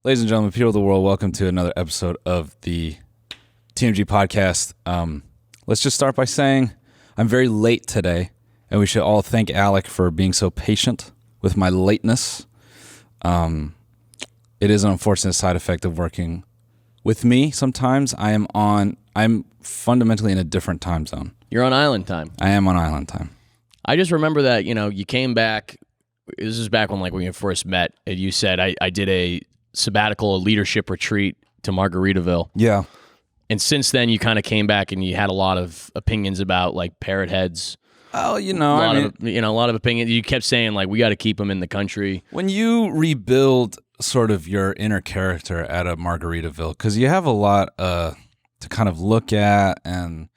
Ladies and gentlemen, people of the world, welcome to another episode of the TMG podcast. Let's just start by saying I'm very late today, and we should all thank Alec for being so patient with my lateness. It is an unfortunate side effect of working with me. Sometimes I'm fundamentally in a different time zone. You're on island time. I am on island time. I just remember that, you came back. This is back when we first met, and you said I did a sabbatical, a leadership retreat to Margaritaville. Yeah. And since then, you kind of came back and you had a lot of opinions about parrot heads. Oh, a lot of opinions. You kept saying we got to keep them in the country. When you rebuild sort of your inner character at a Margaritaville, because you have a lot to kind of look at and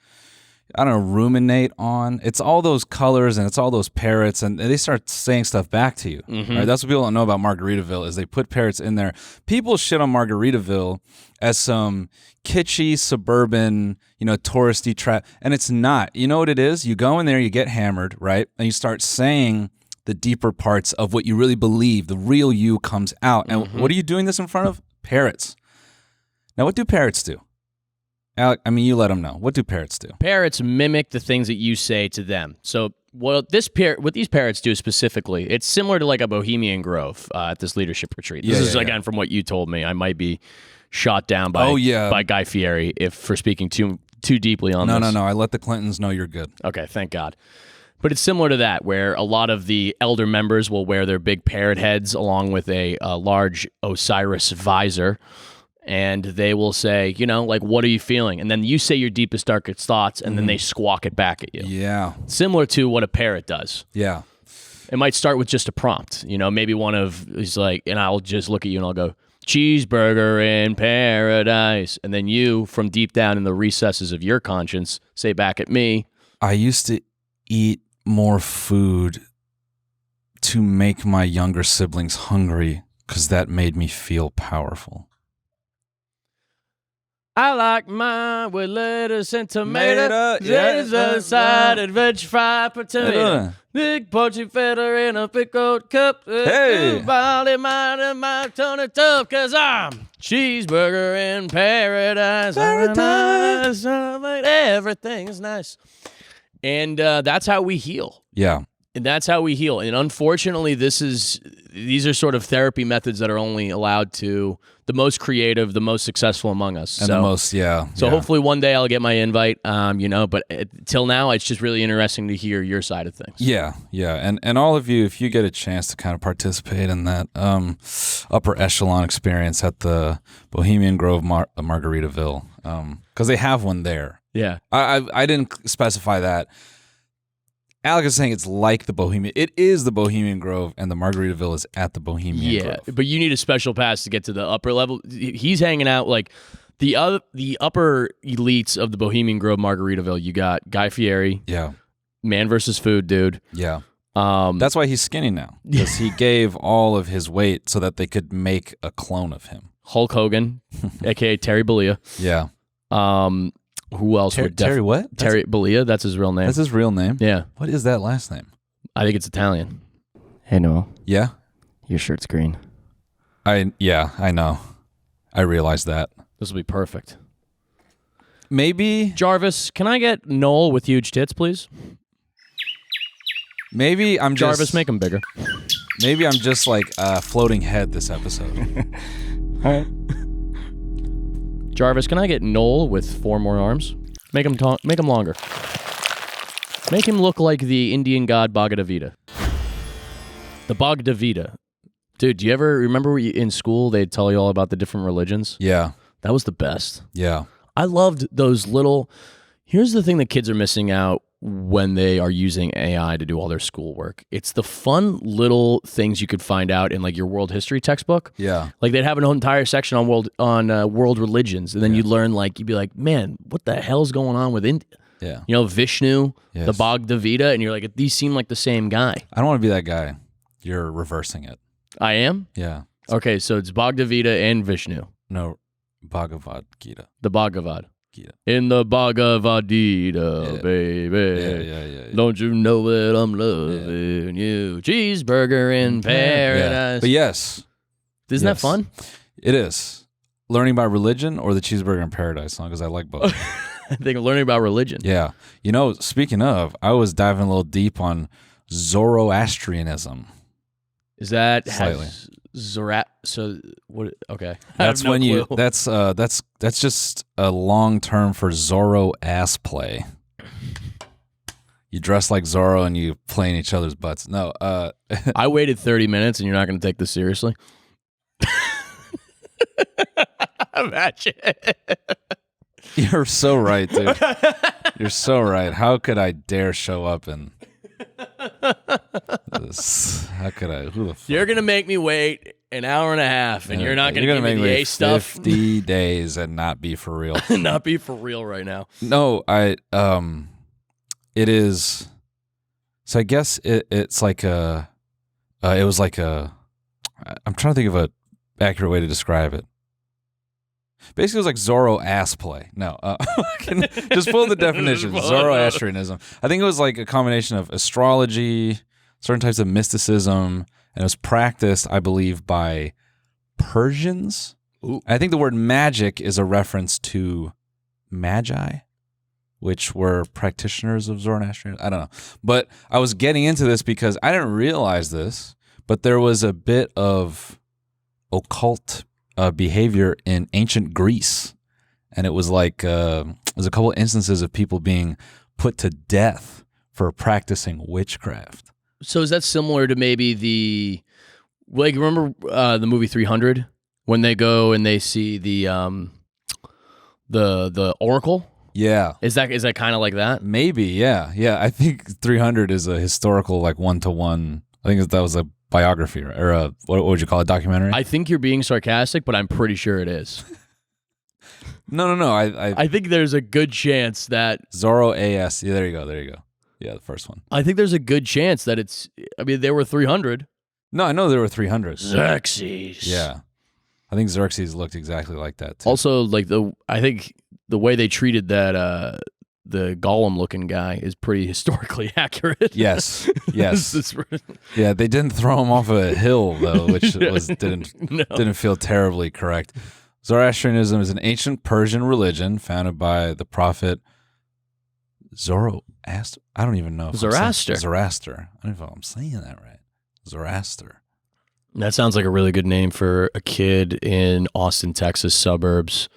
ruminate on. It's all those colors and it's all those parrots, and they start saying stuff back to you. Mm-hmm. Right? That's what people don't know about Margaritaville is they put parrots in there. People shit on Margaritaville as some kitschy suburban, touristy trap, and it's not. You know what it is? You go in there, you get hammered, right, and you start saying the deeper parts of what you really believe. The real you comes out. And what are you doing this in front of? Parrots. Now, what do parrots do? Alec, you let them know. What do parrots do? Parrots mimic the things that you say to them. So what these parrots do specifically, it's similar to a Bohemian Grove at this leadership retreat. This is again from what you told me. I might be shot down by Guy Fieri for speaking too deeply on this. No. I let the Clintons know you're good. Okay, thank God. But it's similar to that, where a lot of the elder members will wear their big parrot heads along with a large Osiris visor. And they will say, what are you feeling? And then you say your deepest, darkest thoughts, and then they squawk it back at you. Yeah. Similar to what a parrot does. Yeah. It might start with just a prompt. Maybe one of is and I'll just look at you and I'll go, cheeseburger in paradise. And then you, from deep down in the recesses of your conscience, say back at me, I used to eat more food to make my younger siblings hungry because that made me feel powerful. I like mine with lettuce and tomato, Caesar-sided veg fried potato, big poachy feta in a pickled cup, body my Tony Tough, cause I'm cheeseburger in paradise. Everything's nice. And that's how we heal. Yeah. And that's how we heal. And unfortunately, these are sort of therapy methods that are only allowed to the most creative, the most successall among us. And the most, yeah. So hopefully one day I'll get my invite, but till now, it's just really interesting to hear your side of things. Yeah. And all of you, if you get a chance to kind of participate in that upper echelon experience at the Bohemian Grove Margaritaville, because they have one there. Yeah. I didn't specify that. Alec is saying it's like the Bohemian. It is the Bohemian Grove, and the Margaritaville is at the Bohemian Grove. Yeah, but you need a special pass to get to the upper level. He's hanging out the upper elites of the Bohemian Grove Margaritaville. You got Guy Fieri. Yeah. Man versus food, dude. Yeah. That's why he's skinny now, because he gave all of his weight so that they could make a clone of him. Hulk Hogan, a.k.a. Terry Bollea. Yeah. Who else would Terry what? Terry Bollea, that's his real name. That's his real name? Yeah. What is that last name? I think it's Italian. Hey, Noel. Yeah? Your shirt's green. I know. I realized that. This will be perfect. Maybe... Jarvis, can I get Noel with huge tits, please? Maybe I'm just... Jarvis, make them bigger. Maybe I'm just floating head this episode. All right. Jarvis, can I get Noel with 4 more arms? Make him longer. Make him look like the Indian god Bhagavad. The Bhagavad. Dude, do you ever remember in school they'd tell you all about the different religions? Yeah. That was the best. Yeah. I loved those little... Here's the thing that kids are missing out when they are using AI to do all their schoolwork. It's the fun little things you could find out in your world history textbook. Yeah. They'd have an entire section on world religions, and then you'd learn you'd be like, man, what the hell's going on with India? Yeah. Vishnu, yes. the Bhagavad, and you're like, these seem like the same guy. I don't want to be that guy. You're reversing it. I am? Yeah. Okay, so it's Bhagavad and Vishnu. No, Bhagavad Gita. The Bhagavad. Gita. In the Bhagavad Gita, baby. Yeah. Don't you know that I'm loving you? Cheeseburger in paradise. But yes. Isn't that fun? It is. Learning about religion or the Cheeseburger in Paradise song, because I like both. I think learning about religion. Yeah. You know, speaking of, I was diving a little deep on Zoroastrianism. Is that Slightly. So what? Okay, That's when you. That's just a long term for Zorro ass play. You dress like Zorro and you play in each other's butts. No. I waited 30 minutes, and you're not going to take this seriously. Imagine. You're so right, dude. You're so right. How could I dare show up and this? How could I? Who the fuck? You're gonna make me wait an hour and a half, and you're not gonna give me the A stuff. 50 days and not be for real. Not be for real right now. No, it is. So I guess it's like a. It was like a. I'm trying to think of a accurate way to describe it. Basically, it was like Zorro ass play. No, just pull the definition. Zoroastrianism. I think it was like a combination of astrology, certain types of mysticism, and it was practiced, I believe, by Persians. Ooh. I think the word magic is a reference to magi, which were practitioners of Zoroastrianism. I don't know. But I was getting into this because I didn't realize this, but there was a bit of occult behavior in ancient Greece. And it was like, there's a couple instances of people being put to death for practicing witchcraft. So is that similar to maybe remember the movie 300 when they go and they see the oracle? Yeah. Is that kind of like that? Maybe, yeah. Yeah, I think 300 is a historical, like, one-to-one. I think that was a biography, or a, what would you call it, documentary? I think you're being sarcastic, but I'm pretty sure it is. No. I think there's a good chance that Zorro AS. Yeah, there you go. Yeah, the first one. I think there's a good chance that it's. I mean, there were 300. No, I know there were 300. Xerxes. Yeah, I think Xerxes looked exactly like that too. Also, like I think the way they treated that the Gollum-looking guy is pretty historically accurate. Yes. Yeah, they didn't throw him off a hill though, which didn't feel terribly correct. Zoroastrianism is an ancient Persian religion founded by the prophet Zoroaster. I don't even know. Zoroaster. Zoroaster. I don't know if I'm saying that right. Zoroaster. That sounds like a really good name for a kid in Austin, Texas suburbs.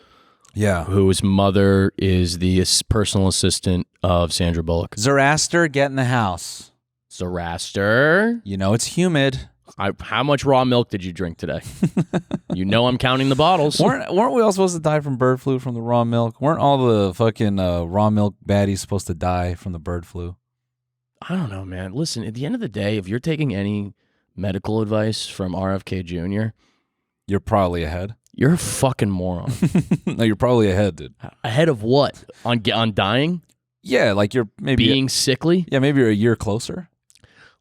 Yeah. Whose mother is the personal assistant of Sandra Bullock. Zoroaster, get in the house. Zoroaster. You know it's humid. How much raw milk did you drink today? You know I'm counting the bottles. Weren't we all supposed to die from bird flu from the raw milk? Weren't all the fucking raw milk baddies supposed to die from the bird flu? I don't know, man. Listen, at the end of the day, if you're taking any medical advice from RFK Jr., you're probably ahead. You're a fucking moron. No, you're probably ahead, dude. Ahead of what? On dying? Yeah, like you're maybe being sickly? Yeah, maybe you're a year closer.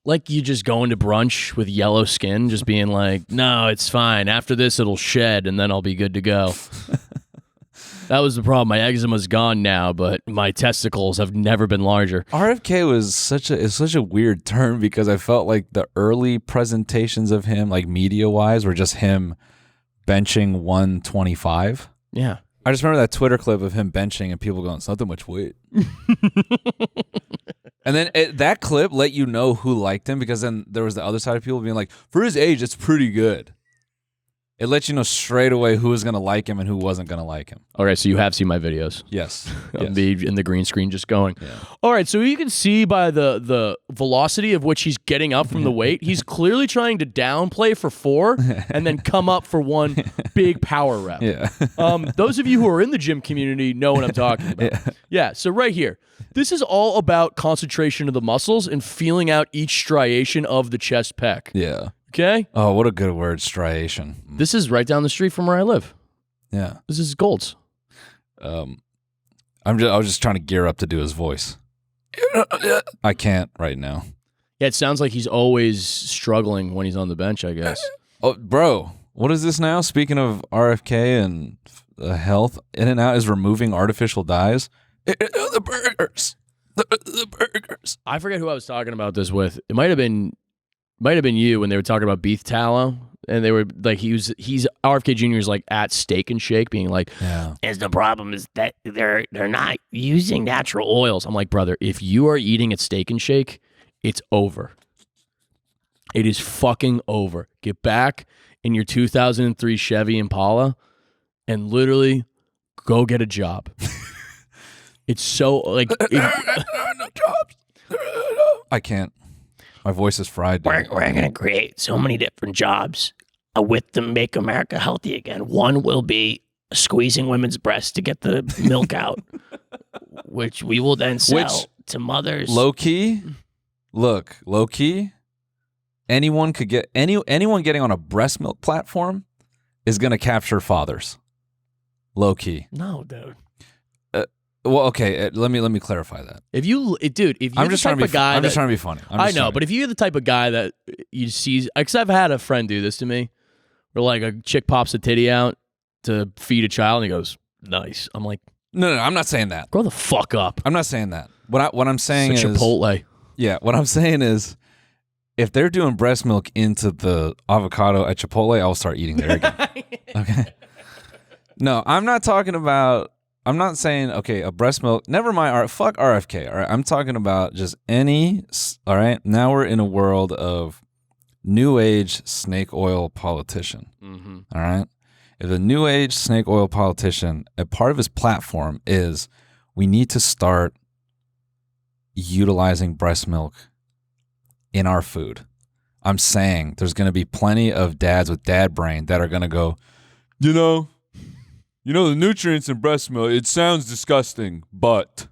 Like you just going to brunch with yellow skin, just being like, no, it's fine. After this, it'll shed, and then I'll be good to go. That was the problem. My eczema's gone now, but my testicles have never been larger. RFK was such a weird term because I felt like the early presentations of him, like media-wise, were just him benching 125. Yeah. I just remember that Twitter clip of him benching and people going, it's not that much weight. And then that clip let you know who liked him because then there was the other side of people being like, for his age, it's pretty good. It let you know straight away who was going to like him and who wasn't going to like him. All right, so you have seen my videos. Yes. In the green screen just going. Yeah. All right, so you can see by the velocity of which he's getting up from the weight, he's clearly trying to downplay for 4 and then come up for one big power rep. Yeah. Those of you who are in the gym community know what I'm talking about. Yeah, so right here. This is all about concentration of the muscles and feeling out each striation of the chest pec. Yeah. Okay? Oh, what a good word, striation. This is right down the street from where I live. Yeah. This is Gold's. I was just trying to gear up to do his voice. I can't right now. Yeah, it sounds like he's always struggling when he's on the bench, I guess. Oh, bro, what is this now? Speaking of RFK and health, In-N-Out is removing artificial dyes. The burgers. The burgers. I forget who I was talking about this with. It might have been you when they were talking about beef tallow and they were like, he's RFK Jr. is like at Steak and Shake being like, Yeah. "Is the problem is that they're not using natural oils." I'm like, brother, if you are eating at Steak and Shake, it's over. It is fucking over. Get back in your 2003 Chevy Impala and literally go get a job. It's so like No jobs. I can't. My voice is fried. Dude. We're going to create so many different jobs with the Make America Healthy Again. One will be squeezing women's breasts to get the milk out, which we will then sell to mothers. Low key, look, low key. Anyone could get anyone getting on a breast milk platform is going to capture fathers. Low key. no, dude. Well, okay. Let me clarify that. If you're I'm the just type trying to be. of guy, I'm just trying to be funny. I know, but if you're the type of guy that you see, because I've had a friend do this to me, where like a chick pops a titty out to feed a child, and he goes, "Nice." I'm like, no, I'm not saying that. grow the fuck up. I'm not saying that. What I'm saying It's is Chipotle. Yeah, what I'm saying is, if they're doing breast milk into the avocado at Chipotle, I'll start eating there again. Okay. No, I'm not talking about. I'm not saying, okay, a breast milk, never mind, fuck RFK, all right? I'm talking about just any, all right? Now we're in a world of new age snake oil politician, all right? If a new age snake oil politician, a part of his platform is we need to start utilizing breast milk in our food. I'm saying there's going to be plenty of dads with dad brain that are going to go, You know the nutrients in breast milk. It sounds disgusting, but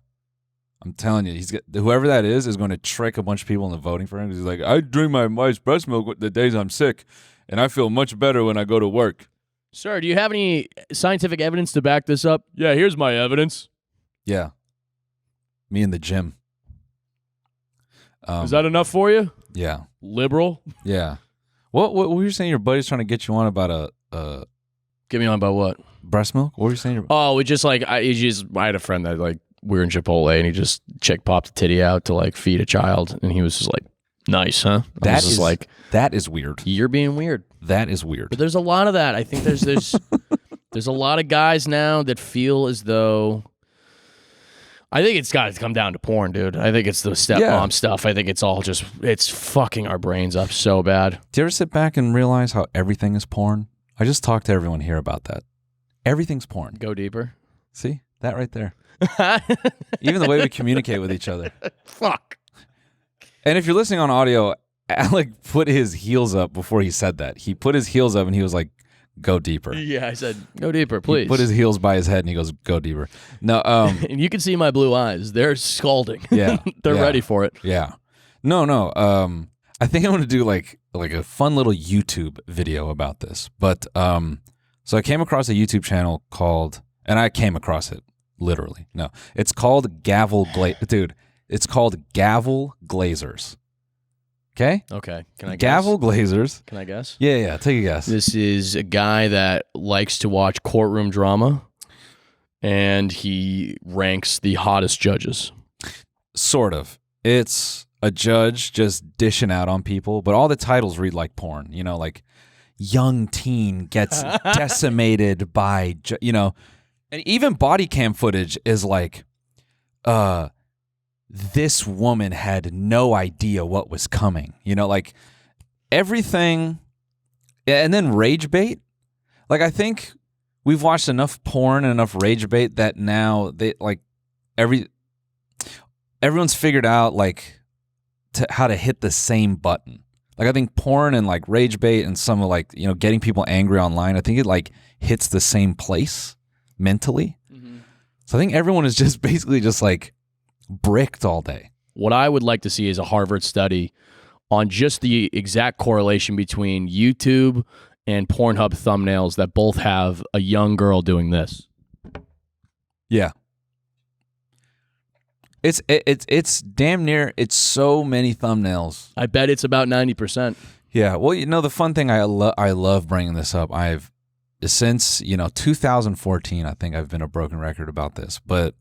I'm telling you, whoever that is going to trick a bunch of people into voting for him. He's like, I drink my wife's breast milk the days I'm sick, and I feel much better when I go to work. Sir, do you have any scientific evidence to back this up? Yeah, here's my evidence. Yeah, me in the gym. Is that enough for you? Yeah, Liberal. yeah. What were you saying? Your buddy's trying to get you on about a Get me on about what? breast milk? What were you saying? Oh, we just like I had a friend that like we were in Chipotle and he just chick popped a titty out to like feed a child and he was just like, "Nice, huh?" That is weird. You're being weird. That is weird. But there's a lot of that. I think there's there's a lot of guys now that feel as though I think it's got to come down to porn, dude. I think it's the stepmom stuff. I think it's all just it's fucking our brains up so bad. Do you ever sit back and realize how everything is porn? I just talked to everyone here about that. Everything's porn. Go deeper. See? That right there. Even the way we communicate with each other. Fuck. And if you're listening on audio, Alec put his heels up before he said that. He put his heels up and he was like, go deeper. Yeah, I said, go deeper, please. He put his heels by his head and he goes, go deeper. No, and you can see my blue eyes. They're scalding. Yeah. They're ready for it. Yeah. No. I think I'm going to do like a fun little YouTube video about this. But so I came across a YouTube channel called, and I came across it literally. No, it's called Dude, it's called Gavel Glazers. Okay? Okay. Can I guess? Gavel Glazers. Can I guess? Yeah. Take a guess. This is a guy that likes to watch courtroom drama, and he ranks the hottest judges. Sort of. It's a judge just dishing out on people, but all the titles read like porn. You know, like young teen gets decimated by, and even body cam footage is like, this woman had no idea what was coming. Like everything, and then rage bait. Like I think we've watched enough porn and enough rage bait that now they like everyone's figured out like how to hit the same button. Like I think porn and like rage bait and some of like, getting people angry online, I think it like hits the same place mentally. Mm-hmm. So I think everyone is just basically just like bricked all day. What I would like to see is a Harvard study on just the exact correlation between YouTube and Pornhub thumbnails that both have a young girl doing this. Yeah. It's damn near, it's so many thumbnails. I bet it's about 90%. Yeah. Well, the fun thing, I love bringing this up. Since 2014, I think I've been a broken record about this, but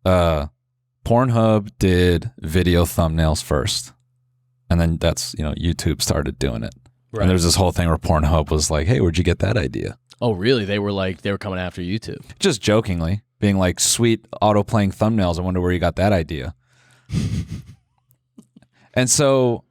Pornhub did video thumbnails first. And then that's, YouTube started doing it. Right. And there's this whole thing where Pornhub was like, hey, where'd you get that idea? Oh, really? They were coming after YouTube. Just jokingly, being like, sweet auto-playing thumbnails. I wonder where you got that idea. And so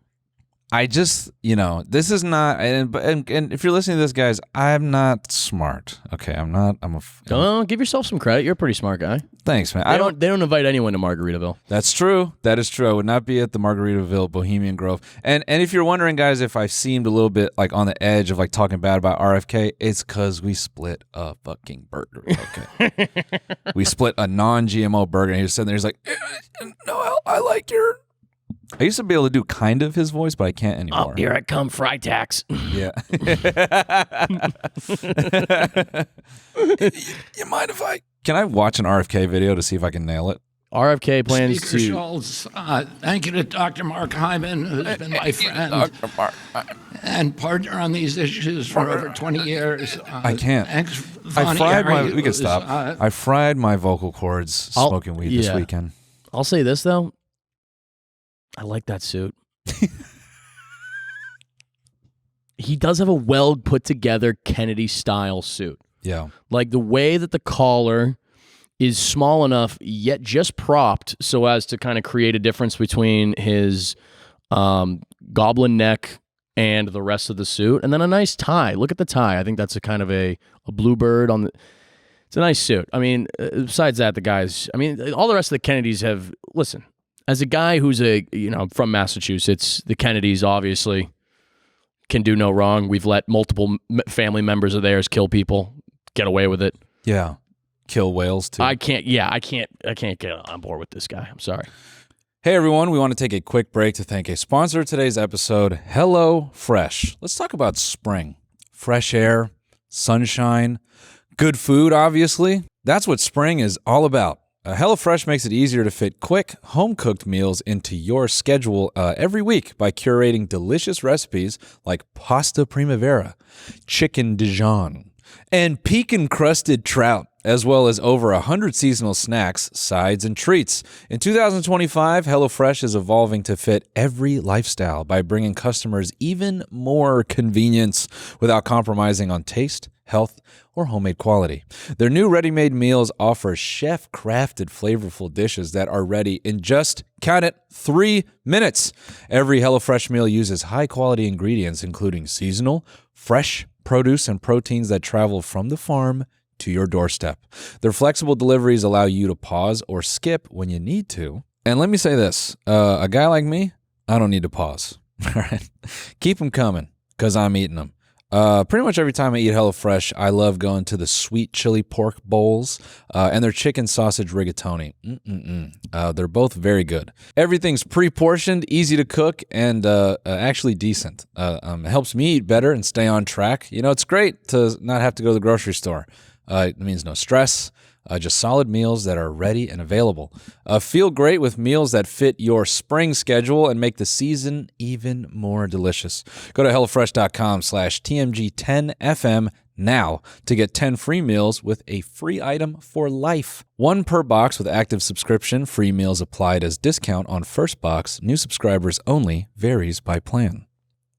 I just, this is not, and if you're listening to this, guys, I'm not smart. Okay, I'm not. Don't give yourself some credit. You're a pretty smart guy. Thanks, man. They don't invite anyone to Margaritaville. That's true. That is true. I would not be at the Margaritaville Bohemian Grove. And if you're wondering, guys, if I seemed a little bit like on the edge of like talking bad about RFK, it's because we split a fucking burger. Okay, we split a non-GMO burger, and he was sitting there. He's like, Noel, I like your. I used to be able to do kind of his voice, but I can't anymore. Oh, here I come, fry tax. Yeah. You mind if I... Can I watch an RFK video to see if I can nail it? RFK plans Speaker to... Schultz, thank you to Dr. Mark Hyman, who's been my friend Dr. Mark. and partner on these issues for over 20 years. I can't. We can stop. I fried my vocal cords smoking weed this weekend. I'll say this, though. I like that suit. He does have a well put together Kennedy style suit. Yeah. Like the way that the collar is small enough yet just propped so as to kind of create a difference between his goblin neck and the rest of the suit. And then a nice tie. Look at the tie. I think that's a kind of a bluebird on the... It's a nice suit. I mean, besides that, the guys... I mean, all the rest of the Kennedys have... Listen... As a guy who's from Massachusetts, the Kennedys obviously can do no wrong. We've let multiple family members of theirs kill people, get away with it. Yeah, kill whales too. I can't get on board with this guy. I'm sorry. Hey everyone, we want to take a quick break to thank a sponsor of today's episode, Hello Fresh. Let's talk about spring, fresh air, sunshine, good food. Obviously, that's what spring is all about. HelloFresh makes it easier to fit quick, home-cooked meals into your schedule every week by curating delicious recipes like pasta primavera, chicken Dijon, and pecan-crusted trout, as well as over 100 seasonal snacks, sides, and treats. In 2025, HelloFresh is evolving to fit every lifestyle by bringing customers even more convenience without compromising on taste, health, or homemade quality. Their new ready-made meals offer chef-crafted flavorful dishes that are ready in just, count it, 3 minutes. Every HelloFresh meal uses high-quality ingredients, including seasonal, fresh produce and proteins that travel from the farm to your doorstep. Their flexible deliveries allow you to pause or skip when you need to. And let me say this, a guy like me, I don't need to pause. All right, keep them coming because I'm eating them. Pretty much every time I eat HelloFresh, I love going to the sweet chili pork bowls and their chicken sausage rigatoni. They're both very good. Everything's pre-portioned, easy to cook, and actually decent. It helps me eat better and stay on track. It's great to not have to go to the grocery store. It means no stress. Just solid meals that are ready and available. Feel great with meals that fit your spring schedule and make the season even more delicious. Go to HelloFresh.com/TMG10FM now to get 10 free meals with a free item for life. 1 per box with active subscription. Free meals applied as discount on first box. New subscribers only. Varies by plan.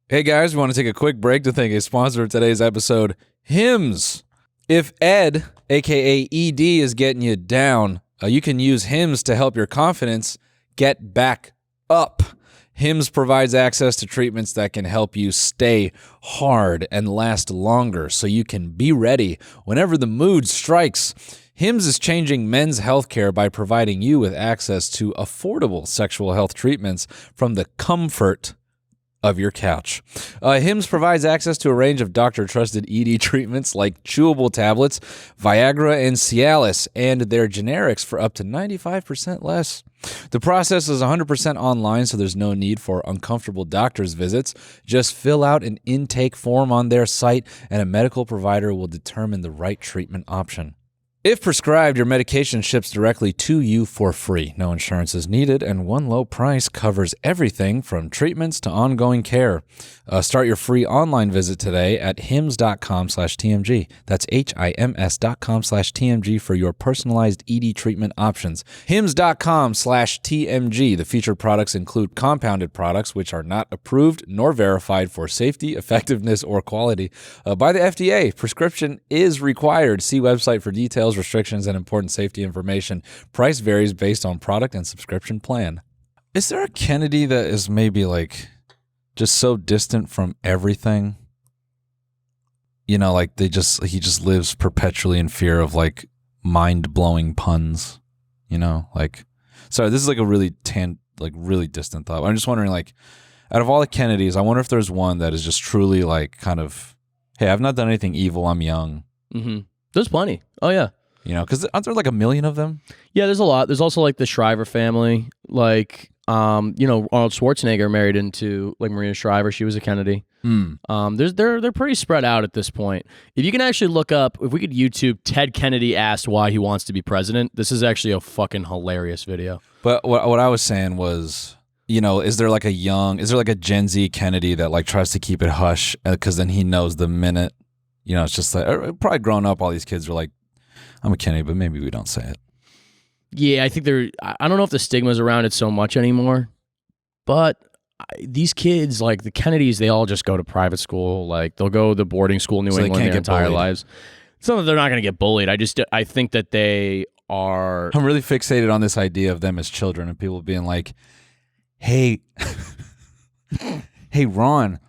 Hey guys, we want to take a quick break to thank a sponsor of today's episode, Hims. If Ed, a.k.a. ED, is getting you down, you can use Hims to help your confidence get back up. Hims provides access to treatments that can help you stay hard and last longer so you can be ready whenever the mood strikes. Hims is changing men's healthcare by providing you with access to affordable sexual health treatments from the comfort of your couch. Hims provides access to a range of doctor-trusted ED treatments like chewable tablets, Viagra, and Cialis, and their generics for up to 95% less. The process is 100% online, so there's no need for uncomfortable doctor's visits. Just fill out an intake form on their site, and a medical provider will determine the right treatment option. If prescribed, your medication ships directly to you for free. No insurance is needed, and one low price covers everything from treatments to ongoing care. Start your free online visit today at hims.com/TMG. That's HIMS.com/TMG for your personalized ED treatment options. hims.com/TMG. The featured products include compounded products which are not approved nor verified for safety, effectiveness, or quality by the FDA. Prescription is required. See website for details, restrictions, and important safety information. Price varies based on product and subscription plan. Is there a Kennedy that is maybe like just so distant from everything? You know, like he just lives perpetually in fear of like mind-blowing puns. You know, like, sorry, this is like a really really distant thought. I'm just wondering, like, out of all the Kennedys, I wonder if there's one that is just truly like kind of, hey, I've not done anything evil. I'm young. Mm-hmm. There's plenty. Oh yeah. You know, because aren't there like a million of them? Yeah, there's a lot. There's also like the Shriver family. Like, Arnold Schwarzenegger married into like Maria Shriver. She was a Kennedy. They're pretty spread out at this point. If you can actually look up, if we could YouTube Ted Kennedy asked why he wants to be president, this is actually a fucking hilarious video. But what I was saying was, you know, is there like a Gen Z Kennedy that like tries to keep it hush because then he knows the minute, you know, it's just like, probably growing up, all these kids are like, I'm a Kennedy, but maybe we don't say it. Yeah, I think I don't know if the stigma's around it so much anymore, but these kids, like the Kennedys, they all just go to private school. Like they'll go to boarding school in New England their entire lives. It's not that they're not going to get bullied. I think that they are. I'm really fixated on this idea of them as children and people being like, hey, hey, Ron.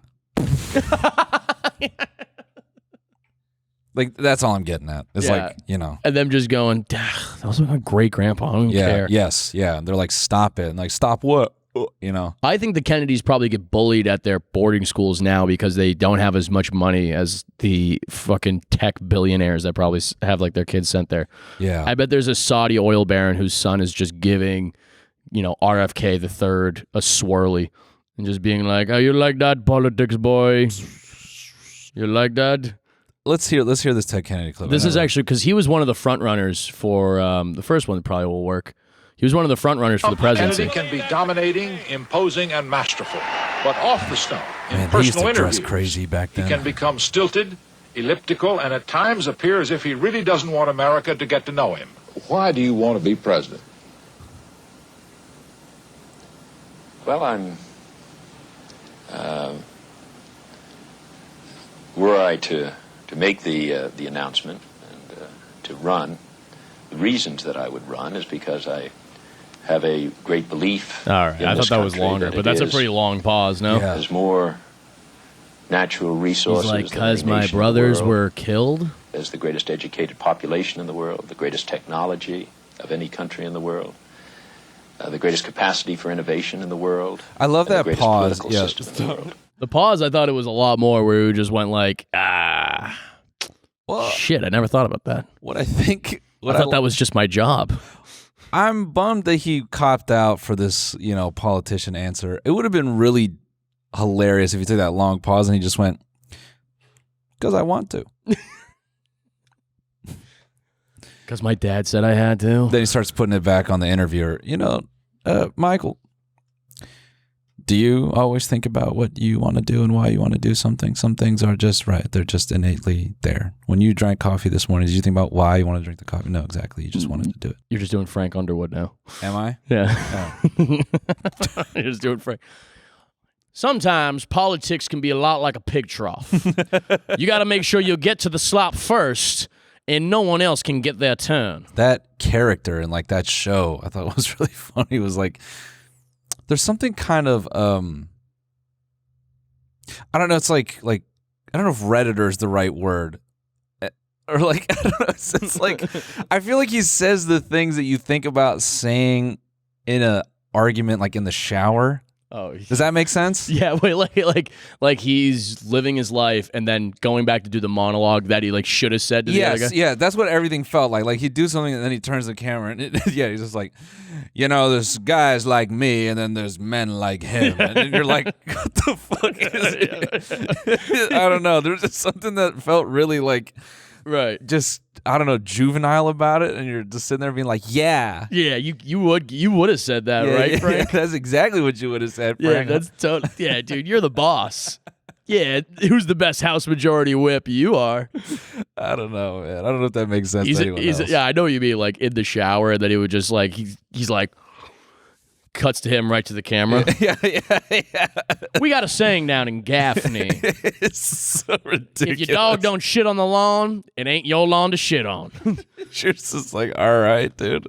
Like, that's all I'm getting at. It's like, you know. And them just going, that was my great grandpa. I don't care. Yes. Yeah. And they're like, stop it. And like, stop what? You know. I think the Kennedys probably get bullied at their boarding schools now because they don't have as much money as the fucking tech billionaires that probably have like their kids sent there. Yeah. I bet there's a Saudi oil baron whose son is just giving, you know, RFK the third a swirly and just being like, oh, you like that politics, boy? You like that? Let's hear this Ted Kennedy clip. This is actually because he was one of the front runners for the first one that probably will work. He was one of the front runners for the presidency. Kennedy can be dominating, imposing, and masterful, but off the stump, in he used personal to dress interviews, crazy back then. he can become stilted, elliptical, and at times appear as if he really doesn't want America to get to know him. Why do you want to be president? Well, I'm. Were I to make the announcement and to run, the reasons that I would run is because I have a great belief. All right, I thought that was longer, but that's a pretty long pause, no? Yeah. There's more natural resources. He's like, because my brothers were killed? There's the greatest educated population in the world, the greatest technology of any country in the world, the greatest capacity for innovation in the world. I love that pause. Yeah. System in the world. The pause, I thought it was a lot more where we just went like, shit, I never thought about that. What I think... I thought that was just my job. I'm bummed that he copped out for this, you know, politician answer. It would have been really hilarious if he took that long pause and he just went, because I want to. Because my dad said I had to. Then he starts putting it back on the interviewer. You know, Michael, do you always think about what you want to do and why you want to do something? Some things are just right. They're just innately there. When you drank coffee this morning, did you think about why you want to drink the coffee? No, exactly. You just wanted to do it. You're just doing Frank Underwood now. Am I? Yeah. Oh. You're just doing Frank. Sometimes politics can be a lot like a pig trough. You got to make sure you get to the slop first, and no one else can get their turn. That character in like that show, I thought was really funny. It was like, there's something kind of, I don't know. It's like I don't know if Redditor is the right word, or like I don't know. It's like I feel like he says the things that you think about saying in a argument, like in the shower. Oh, does that make sense? Yeah, wait, like he's living his life and then going back to do the monologue that he like should have said to the other guy. Yeah, that's what everything felt like. Like he'd do something and then he turns the camera and he's just like, you know, there's guys like me and then there's men like him, and then you're like, what the fuck is it? I don't know. There's just something that felt really like Right. just, I don't know, juvenile about it, and you're just sitting there being like, yeah. Yeah, you would have said that, right, Frank? That's exactly what you would have said, Yeah, Frank. that's totally. Yeah, dude, you're the boss. Yeah, who's the best House Majority Whip? You are. I don't know, man. I don't know if that makes sense to anyone else. Yeah, I know what you mean. Like in the shower, that he would just like he's like cuts to him right to the camera. Yeah. We got a saying down in Gaffney: It's so ridiculous. if your dog don't shit on the lawn, it ain't your lawn to shit on. You're just like, all right, dude.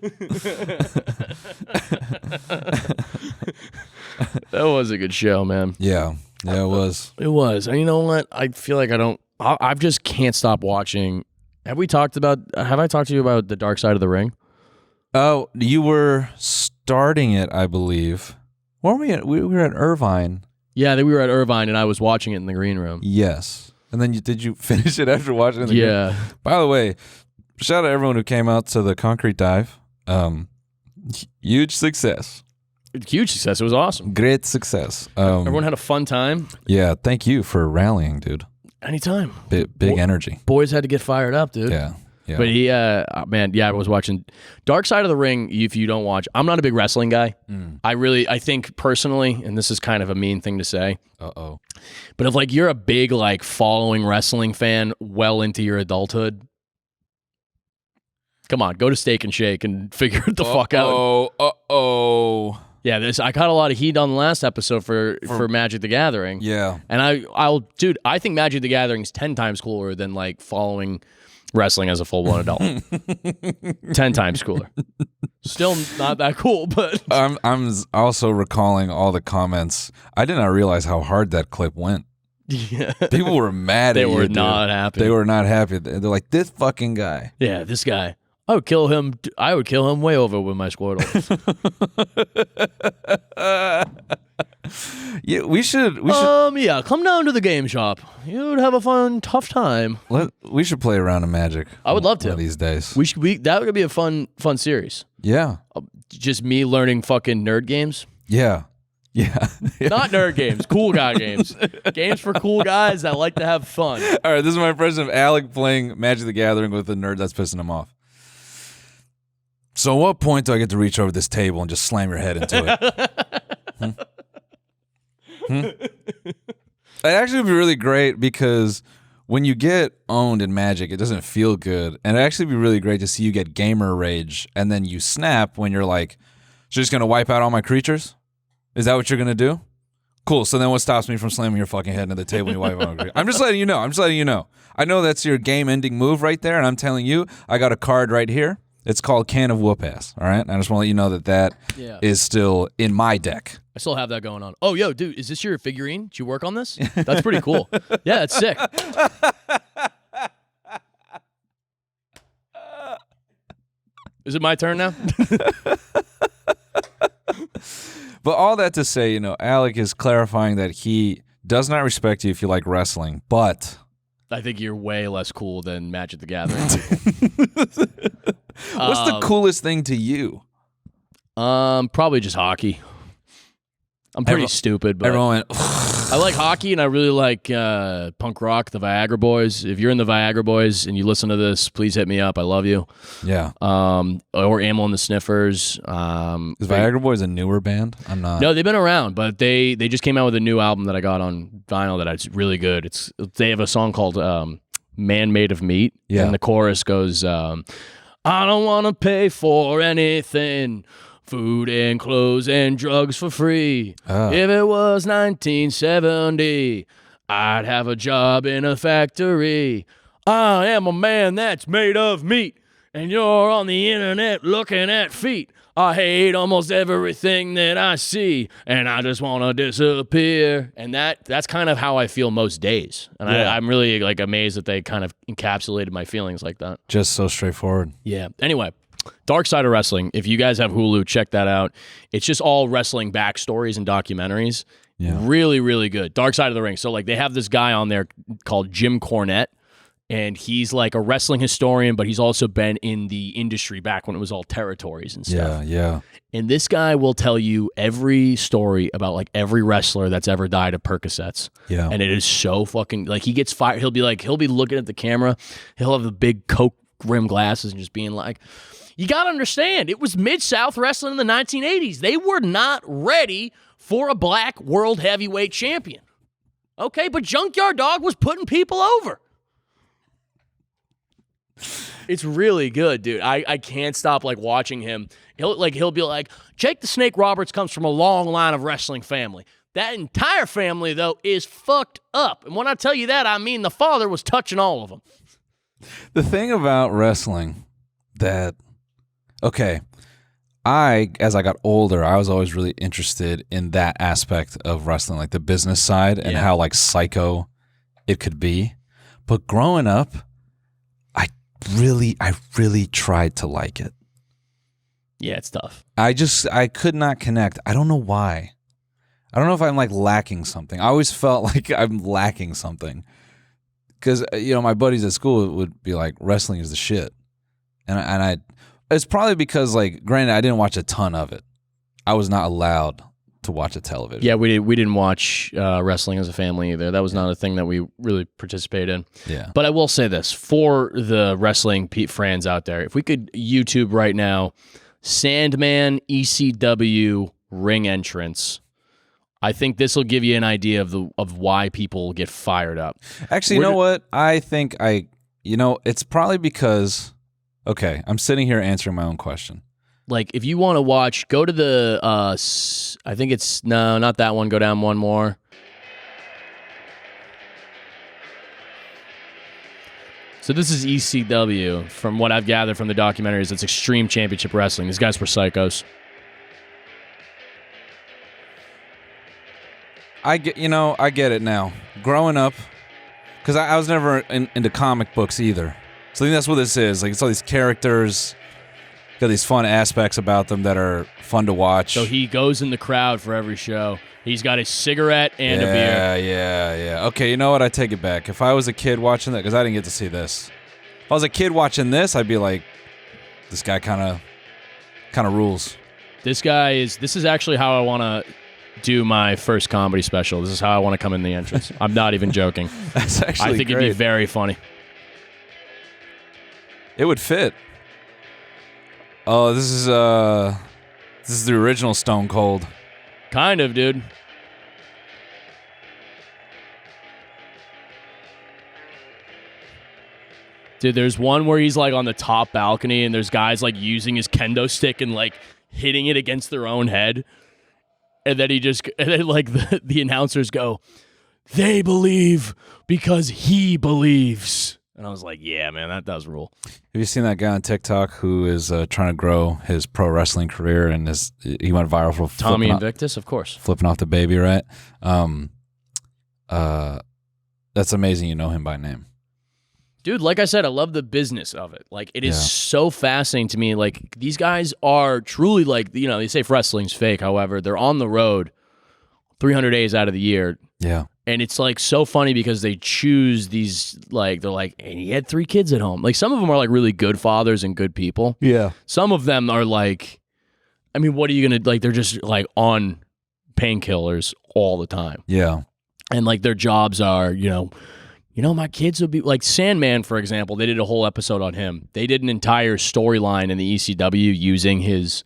That was a good show, man. Yeah, it was. It was. And you know what? I feel like I just can't stop watching. Have I talked to you about The Dark Side of the Ring? Oh, you were starting it, I believe. Where were we at? We were at Irvine. Yeah, we were at Irvine, and I was watching it in the green room. Yes. And then did you finish it after watching it in the Yeah. By the way, shout out to everyone who came out to the concrete dive. Huge success. Huge success. It was awesome. Great success. Everyone had a fun time. Yeah, thank you for rallying, dude. Anytime. Big energy. Boys had to get fired up, dude. Yeah. But I was watching Dark Side of the Ring. If you don't watch, I'm not a big wrestling guy. I think personally, and this is kind of a mean thing to say. Uh-oh. But if like you're a big like following wrestling fan well into your adulthood, come on, go to Steak and Shake and figure it the fuck out. Uh-oh. Yeah, I got a lot of heat on the last episode for Magic the Gathering. Yeah. And I think Magic the Gathering is 10 times cooler than like following wrestling as a full-blown adult. 10 times cooler. Still not that cool, but I'm also recalling all the comments. I did not realize how hard that clip went. yeah. People were mad They at you. were dude. not happy. They were not happy. They're like, this fucking guy. Yeah, this guy. I would kill him way over with my Squirtle. Yeah, we should Yeah, come down to the game shop. You'd have a tough time. we should play around in Magic. I would love to one of these days. That would be a fun series. Yeah. Just me learning fucking nerd games. Yeah. Yeah. Not nerd games, cool guy games. Games for cool guys that like to have fun. All right, this is my impression of Alec playing Magic the Gathering with a nerd that's pissing him off. So at what point do I get to reach over this table and just slam your head into it? It actually would be really great because when you get owned in Magic, it doesn't feel good. And it'd actually be really great to see you get gamer rage and then you snap when you're like, so you're just going to wipe out all my creatures? Is that what you're going to do? Cool. So then what stops me from slamming your fucking head into the table when you wipe out my creatures? I'm just letting you know. I know that's your game-ending move right there, and I'm telling you, I got a card right here. It's called Can of Whoop-Ass, all right? I just want to let you know that is still in my deck. I still have that going on. Oh, yo, dude, is this your figurine? Did you work on this? That's pretty cool. Yeah, that's sick. Is it my turn now? But all that to say, Alec is clarifying that he does not respect you if you like wrestling, but... I think you're way less cool than Magic the Gathering. What's the coolest thing to you? Probably just hockey. I'm pretty stupid, but everyone went, I like hockey and I really like punk rock, the Viagra Boys. If you're in the Viagra Boys and you listen to this, please hit me up. I love you. Yeah. Or Amel and the Sniffers. Is Viagra Boys a newer band? I'm not. No, they've been around, but they just came out with a new album that I got on vinyl that's really good. They have a song called Man Made of Meat. Yeah. And the chorus goes, I don't want to pay for anything. Food and clothes and drugs for free. If it was 1970, I'd have a job in a factory. I am a man that's made of meat, and you're on the internet looking at feet. I hate almost everything that I see, and I just want to disappear. And that's kind of how I feel most days. And I'm really like amazed that they kind of encapsulated my feelings like that. Just so straightforward. Yeah. Anyway. Dark Side of Wrestling. If you guys have Hulu, check that out. It's just all wrestling backstories and documentaries. Yeah. Really, really good. Dark Side of the Ring. So like they have this guy on there called Jim Cornette, And he's like a wrestling historian, but he's also been in the industry back when it was all territories and stuff. Yeah. And this guy will tell you every story about like every wrestler that's ever died of Percocets. Yeah. And it is so fucking like he gets fired. He'll be looking at the camera. He'll have the big Coke rim glasses and just being like, you got to understand, it was Mid-South wrestling in the 1980s. They were not ready for a black world heavyweight champion. Okay, but Junkyard Dog was putting people over. It's really good, dude. I can't stop like watching him. He'll be like, Jake the Snake Roberts comes from a long line of wrestling family. That entire family, though, is fucked up. And when I tell you that, I mean the father was touching all of them. The thing about wrestling that, okay, as I got older, I was always really interested in that aspect of wrestling, like the business side and how like psycho it could be. But growing up, I really tried to like it. Yeah, it's tough. I could not connect. I don't know why. I don't know if I'm like lacking something. I always felt like I'm lacking something. Because, my buddies at school would be like, wrestling is the shit. And it's probably because, like, granted, I didn't watch a ton of it. I was not allowed to watch a television. Yeah, we didn't watch wrestling as a family either. That was not a thing that we really participated in. Yeah. But I will say this, for the wrestling fans out there, if we could YouTube right now, Sandman ECW ring entrance, I think this will give you an idea of why people get fired up. Actually, you know what? I think it's probably because, okay, I'm sitting here answering my own question. Like, if you want to watch, go to the, I think it's, no, not that one. Go down one more. So this is ECW. From what I've gathered from the documentaries, it's Extreme Championship Wrestling. These guys were psychos. I get it now. Growing up, because I was never into comic books either. So I think that's what this is. Like, it's all these characters, got these fun aspects about them that are fun to watch. So he goes in the crowd for every show. He's got a cigarette and a beer. Yeah. Okay, you know what? I take it back. If I was a kid watching that, because I didn't get to see this. If I was a kid watching this, I'd be like, this guy kind of rules. This is actually how I want to do my first comedy special. This is how I want to come in the entrance. I'm not even joking. That's actually I think great. It'd be very funny. It would fit. Oh, this is the original Stone Cold. Kind of, dude. Dude, there's one where he's like on the top balcony and there's guys like using his kendo stick and like hitting it against their own head. And then the announcers go, they believe because he believes. And I was like, yeah, man, that does rule. Have you seen that guy on TikTok who is trying to grow his pro wrestling career and he went viral for Tommy Invictus, of course. Flipping off the baby, right? That's amazing you know him by name. Dude, like I said, I love the business of it. Like, it is so fascinating to me. Like, these guys are truly like, they say wrestling's fake. However, they're on the road 300 days out of the year. Yeah. And it's like so funny because they choose these, like, they're like, and he had 3 kids at home. Like, some of them are like really good fathers and good people. Yeah. Some of them are like, I mean, what are you going to, like, they're just like on painkillers all the time. Yeah. And like their jobs are, my kids would be like Sandman, for example. They did a whole episode on him. They did an entire storyline in the ECW using his,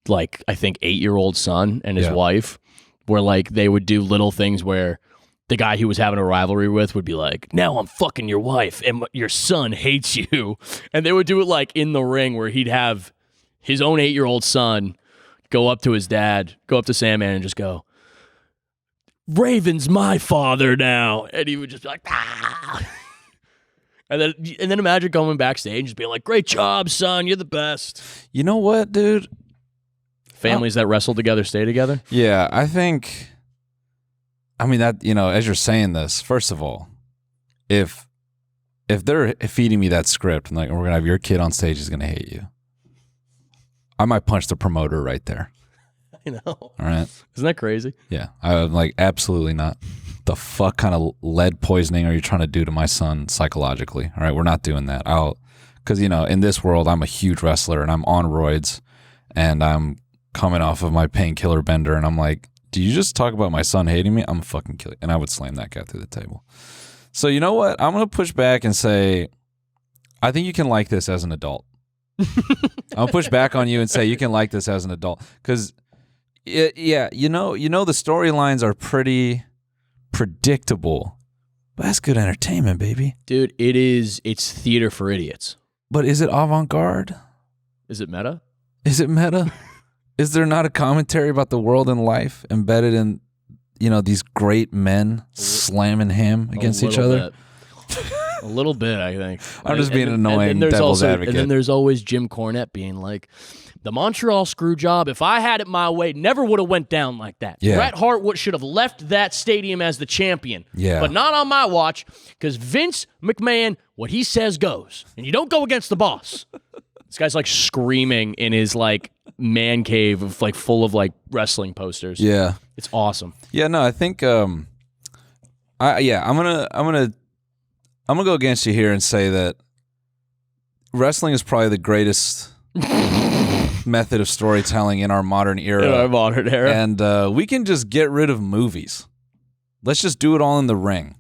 like, I think 8-year-old son and his wife, where like they would do little things where the guy he was having a rivalry with would be like, now I'm fucking your wife and your son hates you. And they would do it like in the ring where he'd have his own 8-year-old son go up to his dad, go up to Sandman and just go, Raven's my father now. And he would just be like, ah. And then imagine going backstage and just being like, great job, son. You're the best. You know what, dude? Families that wrestle together stay together. Yeah, I think, that, as you're saying this, first of all, if they're feeding me that script and like, we're going to have your kid on stage, he's going to hate you, I might punch the promoter right there. I know. All right. Isn't that crazy? Yeah. I'm like, absolutely not. the fuck kind of lead poisoning are you trying to do to my son psychologically? All right, we're not doing that. Because, in this world, I'm a huge wrestler and I'm on roids and I'm coming off of my painkiller bender and I'm like, do you just talk about my son hating me? I'm gonna fucking kill you. And I would slam that guy through the table. So you know what? I'm going to push back and say, I think you can like this as an adult. I'll push back on you and say you can like this as an adult. Because, the storylines are pretty predictable. But that's good entertainment, baby. Dude, it's theater for idiots. But is it avant-garde? Is it meta? Is it meta? Is there not a commentary about the world and life embedded in, these great men slamming him against each other? A little bit, I think. I'm just being annoying devil's advocate. And then there's always Jim Cornette being like, the Montreal screw job, if I had it my way, never would have went down like that. Yeah. Bret Hart should have left that stadium as the champion. Yeah. But not on my watch, because Vince McMahon, what he says goes. And you don't go against the boss. This guy's like screaming in his like man cave of like full of like wrestling posters. Yeah. It's awesome. Yeah, no, I think I'm gonna go against you here and say that wrestling is probably the greatest method of storytelling in our modern era. In our modern era. And we can just get rid of movies. Let's just do it all in the ring.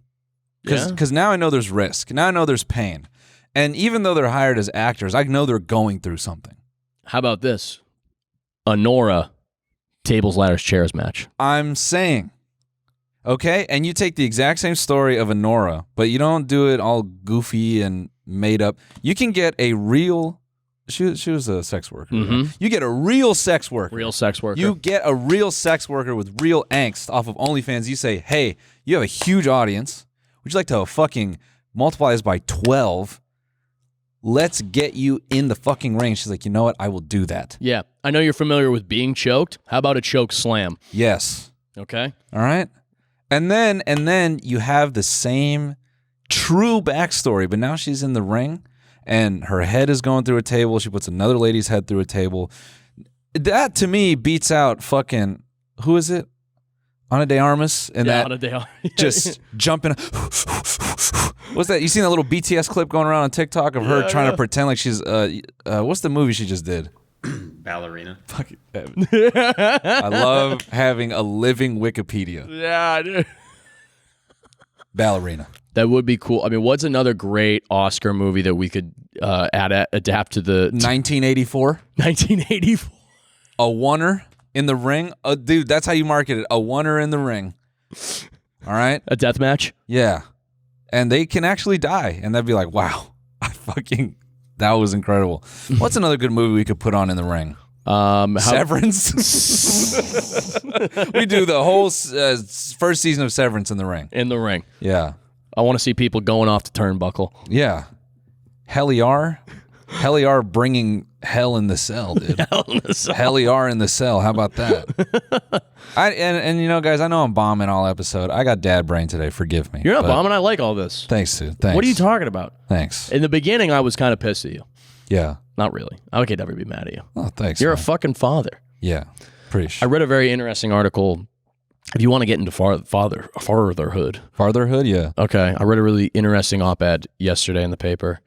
Because now I know there's risk. Now I know there's pain. And even though they're hired as actors, I know they're going through something. How about this? A Nora tables, ladders, chairs match. I'm saying. Okay? And you take the exact same story of Honora, but you don't do it all goofy and made up. You can get a real... She was a sex worker. Mm-hmm. Right? You get a real sex worker. Real sex worker. You get a real sex worker with real angst off of OnlyFans. You say, hey, you have a huge audience. Would you like to fucking multiply this by 12? Let's get you in the fucking ring. She's like, you know what? I will do that. Yeah. I know you're familiar with being choked. How about a choke slam? Yes. Okay. All right. And then you have the same true backstory, but now she's in the ring and her head is going through a table. She puts another lady's head through a table. That to me beats out fucking, who is it? Ana de Armas and yeah, that just jumping. What's that? You seen that little BTS clip going around on TikTok of her trying to pretend like she's what's the movie she just did? Ballerina. Fuck it. I love having a living Wikipedia. Yeah, dude. Ballerina. That would be cool. I mean, what's another great Oscar movie that we could adapt to the 1984? 1984. A oneer in the ring? Dude, that's how you market it. A oneer in the ring. All right? A death match? Yeah. And they can actually die. And they'd be like, wow, that was incredible. What's another good movie we could put on in the ring? Severance. We do the whole first season of Severance in the ring. In the ring. Yeah. I want to see people going off the turnbuckle. Yeah. Heliar bringing hell in the cell, dude. Hell in the cell. Heliar in the cell. How about that? And you know, guys, I know I'm bombing all episode. I got dad brain today. Forgive me. You're not bombing. I like all this. Thanks, dude. Thanks. What are you talking about? Thanks. In the beginning, I was kind of pissed at you. Yeah. Not really. I could never be mad at you. Oh, thanks. You're man. a fucking father. Yeah. Pretty I sure. read a very interesting article. If you want to get into fatherhood. Fatherhood, yeah. Okay. I read a really interesting op-ed yesterday in the paper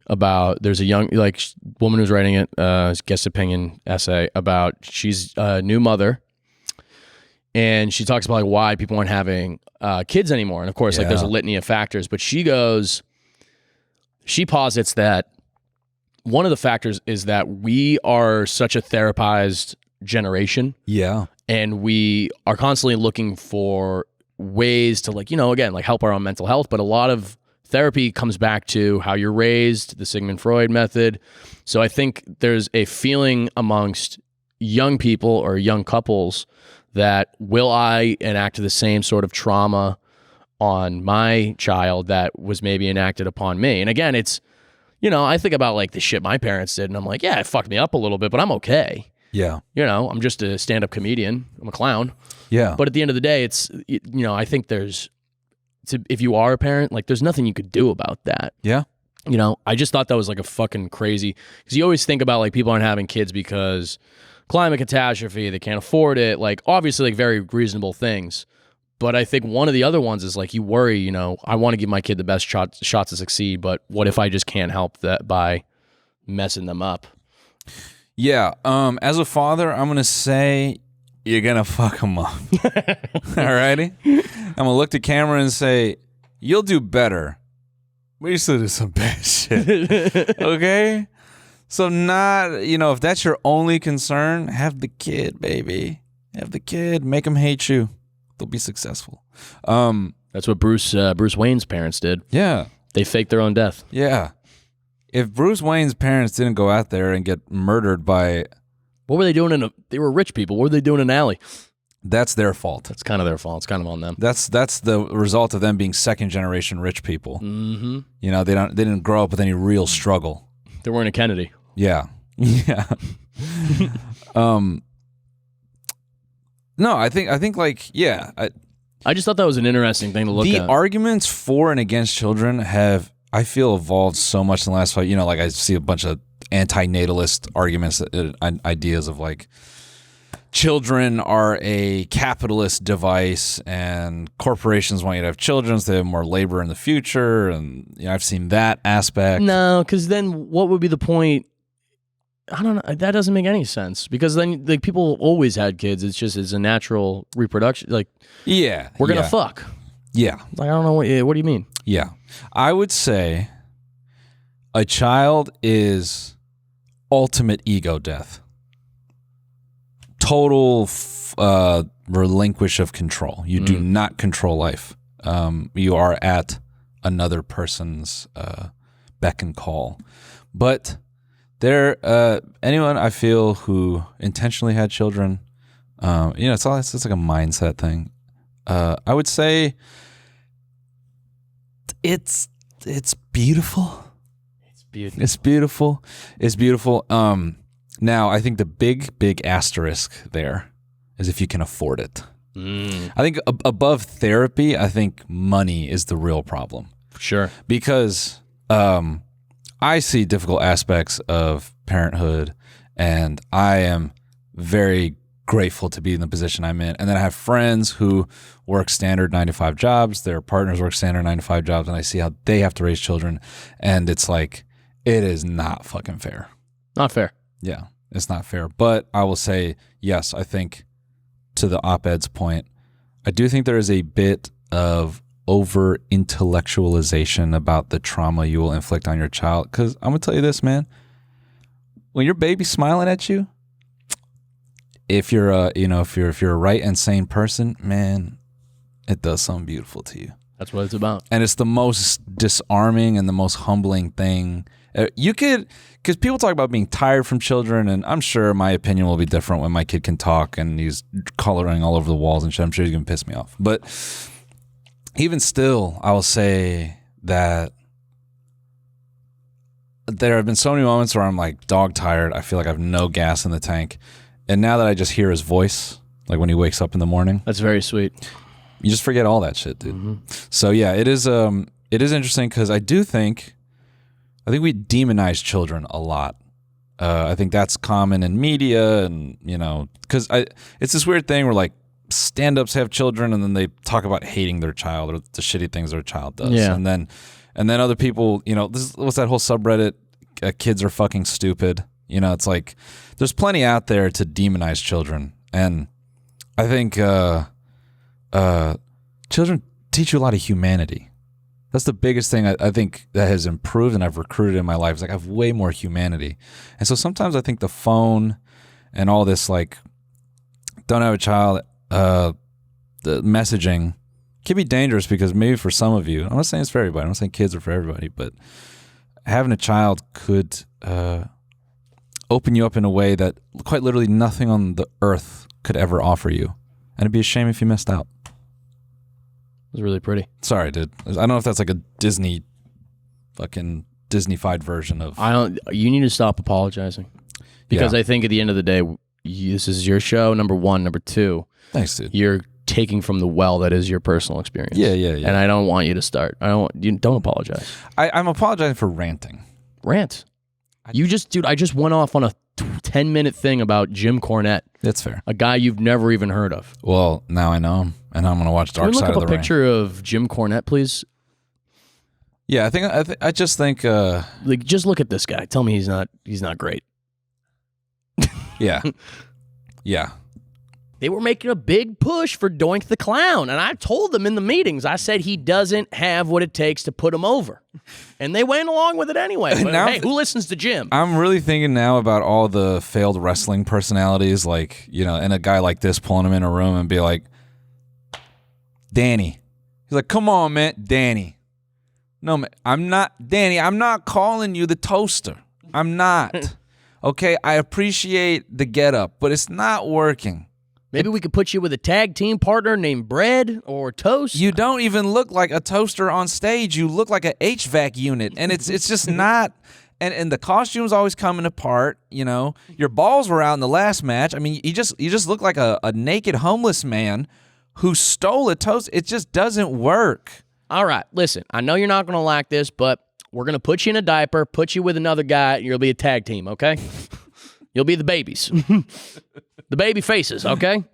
about there's a young woman who's writing it, guest opinion essay about she's a new mother. And she talks about why people aren't having kids anymore. And of course, there's a litany of factors. But she posits that one of the factors is that we are such a therapized generation. Yeah. And we are constantly looking for ways to help our own mental health. But a lot of therapy comes back to how you're raised, the Sigmund Freud method. So I think there's a feeling amongst young people or young couples that will I enact the same sort of trauma on my child that was maybe enacted upon me? And again, it's, I think about the shit my parents did and I'm like, yeah, it fucked me up a little bit, but I'm okay. Yeah. I'm just a stand-up comedian. I'm a clown. Yeah. But at the end of the day, it's, I think if you are a parent, there's nothing you could do about that. Yeah. I just thought that was a fucking crazy, because you always think about people aren't having kids because climate catastrophe, they can't afford it. Obviously very reasonable things. But I think one of the other ones is like you worry, you know, I want to give my kid the best shot to succeed, but what if I just can't help that by messing them up? Yeah. As a father, I'm gonna say you're gonna fuck them up. Alrighty. I'm gonna look to camera and say you'll do better. We used to do some bad shit. Okay. So not, you know, if that's your only concern, have the kid, baby. Have the kid. Make them hate you. They'll be successful. That's what Bruce Wayne's parents did. Yeah. They faked their own death. Yeah. If Bruce Wayne's parents didn't go out there and get murdered by... What were they doing they were rich people. What were they doing in an alley? That's their fault. That's kind of their fault. It's kind of on them. That's the result of them being second generation rich people. Mm-hmm. You know, they didn't grow up with any real struggle. They weren't a Kennedy. Yeah. Yeah. No, I think like, yeah. I just thought that was an interesting thing to look at. The arguments for and against children have, I feel, evolved so much in the last 5 years. You know, like I see a bunch of anti-natalist arguments, ideas of like children are a capitalist device and corporations want you to have children so they have more labor in the future. And you know, I've seen that aspect. No, because then what would be the point? I don't know. That doesn't make any sense because then like people always had kids. It's a natural reproduction. Like, yeah, we're gonna fuck. Yeah, like I don't know what do you mean? Yeah, I would say a child is ultimate ego death. Total relinquish of control. You do not control life. You are at another person's beck and call. But anyone I feel who intentionally had children, you know, it's like a mindset thing. I would say it's beautiful. It's beautiful. It's beautiful. It's beautiful. Now I think the big asterisk there is if you can afford it. I think above therapy, I think money is the real problem. Sure. Because I see difficult aspects of parenthood, and I am very grateful to be in the position I'm in. And then I have friends who work standard 9-to-5 jobs. Their partners work standard 9-to-5 jobs, and I see how they have to raise children. And it's like, it is not fucking fair. Not fair. Yeah, it's not fair. But I will say, yes, I think to the op-ed's point, I do think there is a bit of over intellectualization about the trauma you will inflict on your child. Because I'm gonna tell you this, man, when your baby's smiling at you, if you're if you're a right and sane person, man, it does something beautiful to you. That's what it's about. And it's the most disarming and the most humbling thing. You could, because people talk about being tired from children, and I'm sure my opinion will be different when my kid can talk and he's coloring all over the walls and shit. I'm sure he's gonna piss me off. But even still, I will say that there have been so many moments where I'm like dog tired. I feel like I have no gas in the tank. And now that I just hear his voice, like when he wakes up in the morning. That's very sweet. You just forget all that shit, dude. So yeah, it is interesting because I think we demonize children a lot. I think that's common in media, and you know, because it's this weird thing where like stand-ups have children and then they talk about hating their child or the shitty things their child does. Yeah. And then other people, you know, what's that whole subreddit? Kids are fucking stupid. You know, it's like there's plenty out there to demonize children, and I think children teach you a lot of humanity. That's the biggest thing I think that has improved and I've recruited in my life. Is like I have way more humanity, and so sometimes I think the phone and all this like don't have a child, the messaging can be dangerous because maybe for some of you, I'm not saying it's for everybody. I'm not saying kids are for everybody, but having a child could open you up in a way that quite literally nothing on the earth could ever offer you. And it'd be a shame if you missed out. It was really pretty. Sorry, dude. I don't know if that's like a Disney, fucking Disney-fied version of... You need to stop apologizing. Because I think at the end of the day, this is your show, number one. Number two, thanks, dude. You're taking from the well that is your personal experience. Yeah. And I don't want you to start. Don't apologize. I'm apologizing for ranting. Rant. I just went off on a 10-minute thing about Jim Cornette. It's fair. A guy you've never even heard of. Well, now I know him, and I'm going to watch Dark Side of the Ring. Can we look up a picture of Jim Cornette, please? Yeah, I just think like just look at this guy. Tell me he's not great. Yeah. Yeah. They were making a big push for Doink the Clown, and I told them in the meetings, I said he doesn't have what it takes to put him over. And they went along with it anyway. But Now- hey, who listens to Jim? I'm really thinking now about all the failed wrestling personalities, like, you know, and a guy like this pulling him in a room and be like, Danny. He's like, come on, man, Danny. No, man, I'm not, Danny, I'm not calling you the toaster. I'm not. Okay, I appreciate the getup, but it's not working. Maybe we could put you with a tag team partner named Bread or Toast. You don't even look like a toaster on stage. You look like an HVAC unit, and it's just not. And the costume's always coming apart. You know, your balls were out in the last match. I mean, you just look like a naked homeless man who stole a toast. It just doesn't work. All right, listen, I know you're not going to like this, but we're going to put you in a diaper, put you with another guy, and you'll be a tag team, okay? You'll be the babies. The baby faces, okay?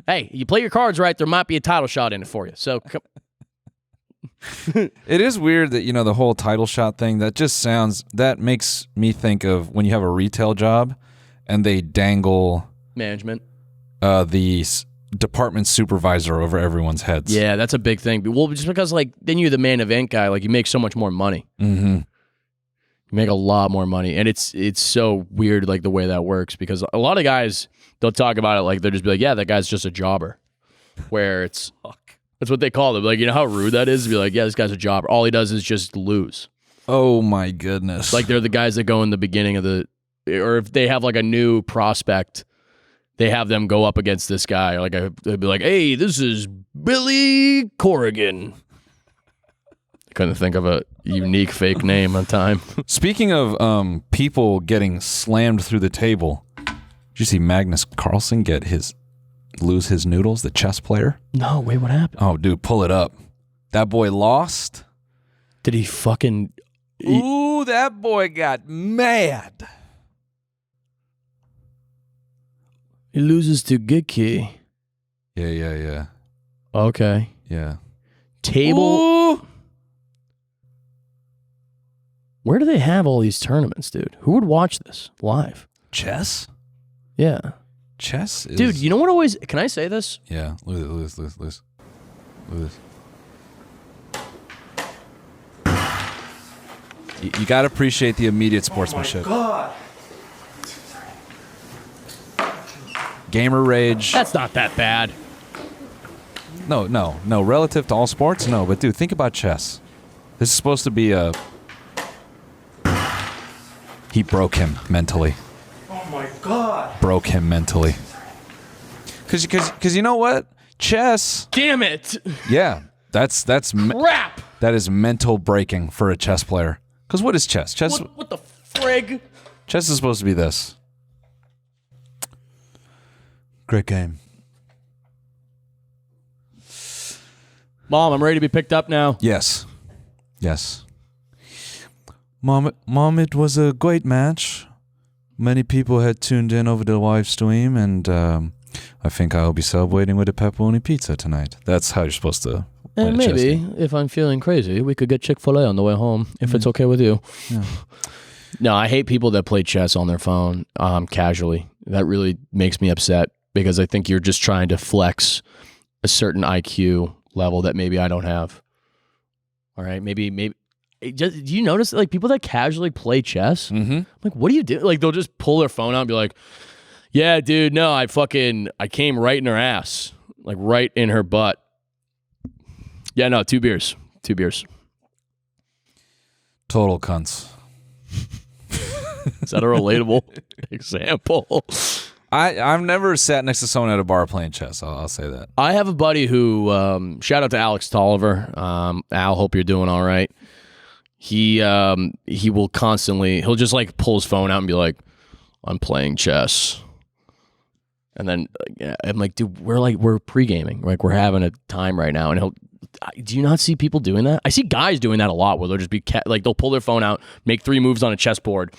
Hey, you play your cards right, there might be a title shot in it for you. So, It is weird that, you know, the whole title shot thing, that makes me think of when you have a retail job and they dangle management. the department supervisor over everyone's heads. Yeah, that's a big thing. Well, just because, like, then you're the main event guy, like, you make so much more money. Mm-hmm. You make a lot more money, and it's so weird, like, the way that works, because a lot of guys, they'll talk about it like they'll just be like, yeah, that guy's just a jobber, where it's that's what they call them. Like, you know how rude that is to be like, yeah, this guy's a jobber. All he does is just lose. Oh my goodness! Like, they're the guys that go in the beginning of or if they have like a new prospect, they have them go up against this guy. Or like they'd be like, hey, this is Billy Corrigan. Couldn't think of a unique fake name on time. Speaking of people getting slammed through the table, did you see Magnus Carlsen lose his noodles, the chess player? No, wait, what happened? Oh, dude, pull it up. That boy lost. Did he fucking... Ooh, that boy got mad. He loses to Giki. Yeah. Okay. Yeah. Table... Ooh. Where do they have all these tournaments, dude? Who would watch this live? Chess? Yeah. Chess is... Dude, you know what always... Can I say this? Yeah. Look at this. Look at this. You got to appreciate the immediate sportsmanship. God. Gamer rage. That's not that bad. No. Relative to all sports, no. But, dude, think about chess. This is supposed to be a... He broke him mentally. Oh my God. Broke him mentally. Because you know what? Chess. Damn it. Yeah. That's Crap. that is mental breaking for a chess player. Because what is chess? Chess What the frig? Chess is supposed to be this. Great game. Mom, I'm ready to be picked up now. Yes. Mom, it was a great match. Many people had tuned in over the live stream, and I think I'll be celebrating with a pepperoni pizza tonight. That's how you're supposed to win And a chess maybe, game. if I'm feeling crazy, we could get Chick-fil-A on the way home, if it's okay with you. Yeah. No, I hate people that play chess on their phone casually. That really makes me upset, because I think you're just trying to flex a certain IQ level that maybe I don't have. All right, maybe. Do you notice, like, people that casually play chess? Mm-hmm. Like, what do you do? Like, they'll just pull their phone out and be like, yeah, dude, no, I came right in her ass. Like, right in her butt. Yeah, no, 2 beers. Total cunts. Is that a relatable example? I've never sat next to someone at a bar playing chess. I'll say that. I have a buddy who, shout out to Alex Tolliver. Al, hope you're doing all right. He will constantly, he'll just like pull his phone out and be like, I'm playing chess. And then I'm like, dude, we're pre-gaming. Like, we're having a time right now. And do you not see people doing that? I see guys doing that a lot, where they'll just be they'll pull their phone out, make 3 moves on a chessboard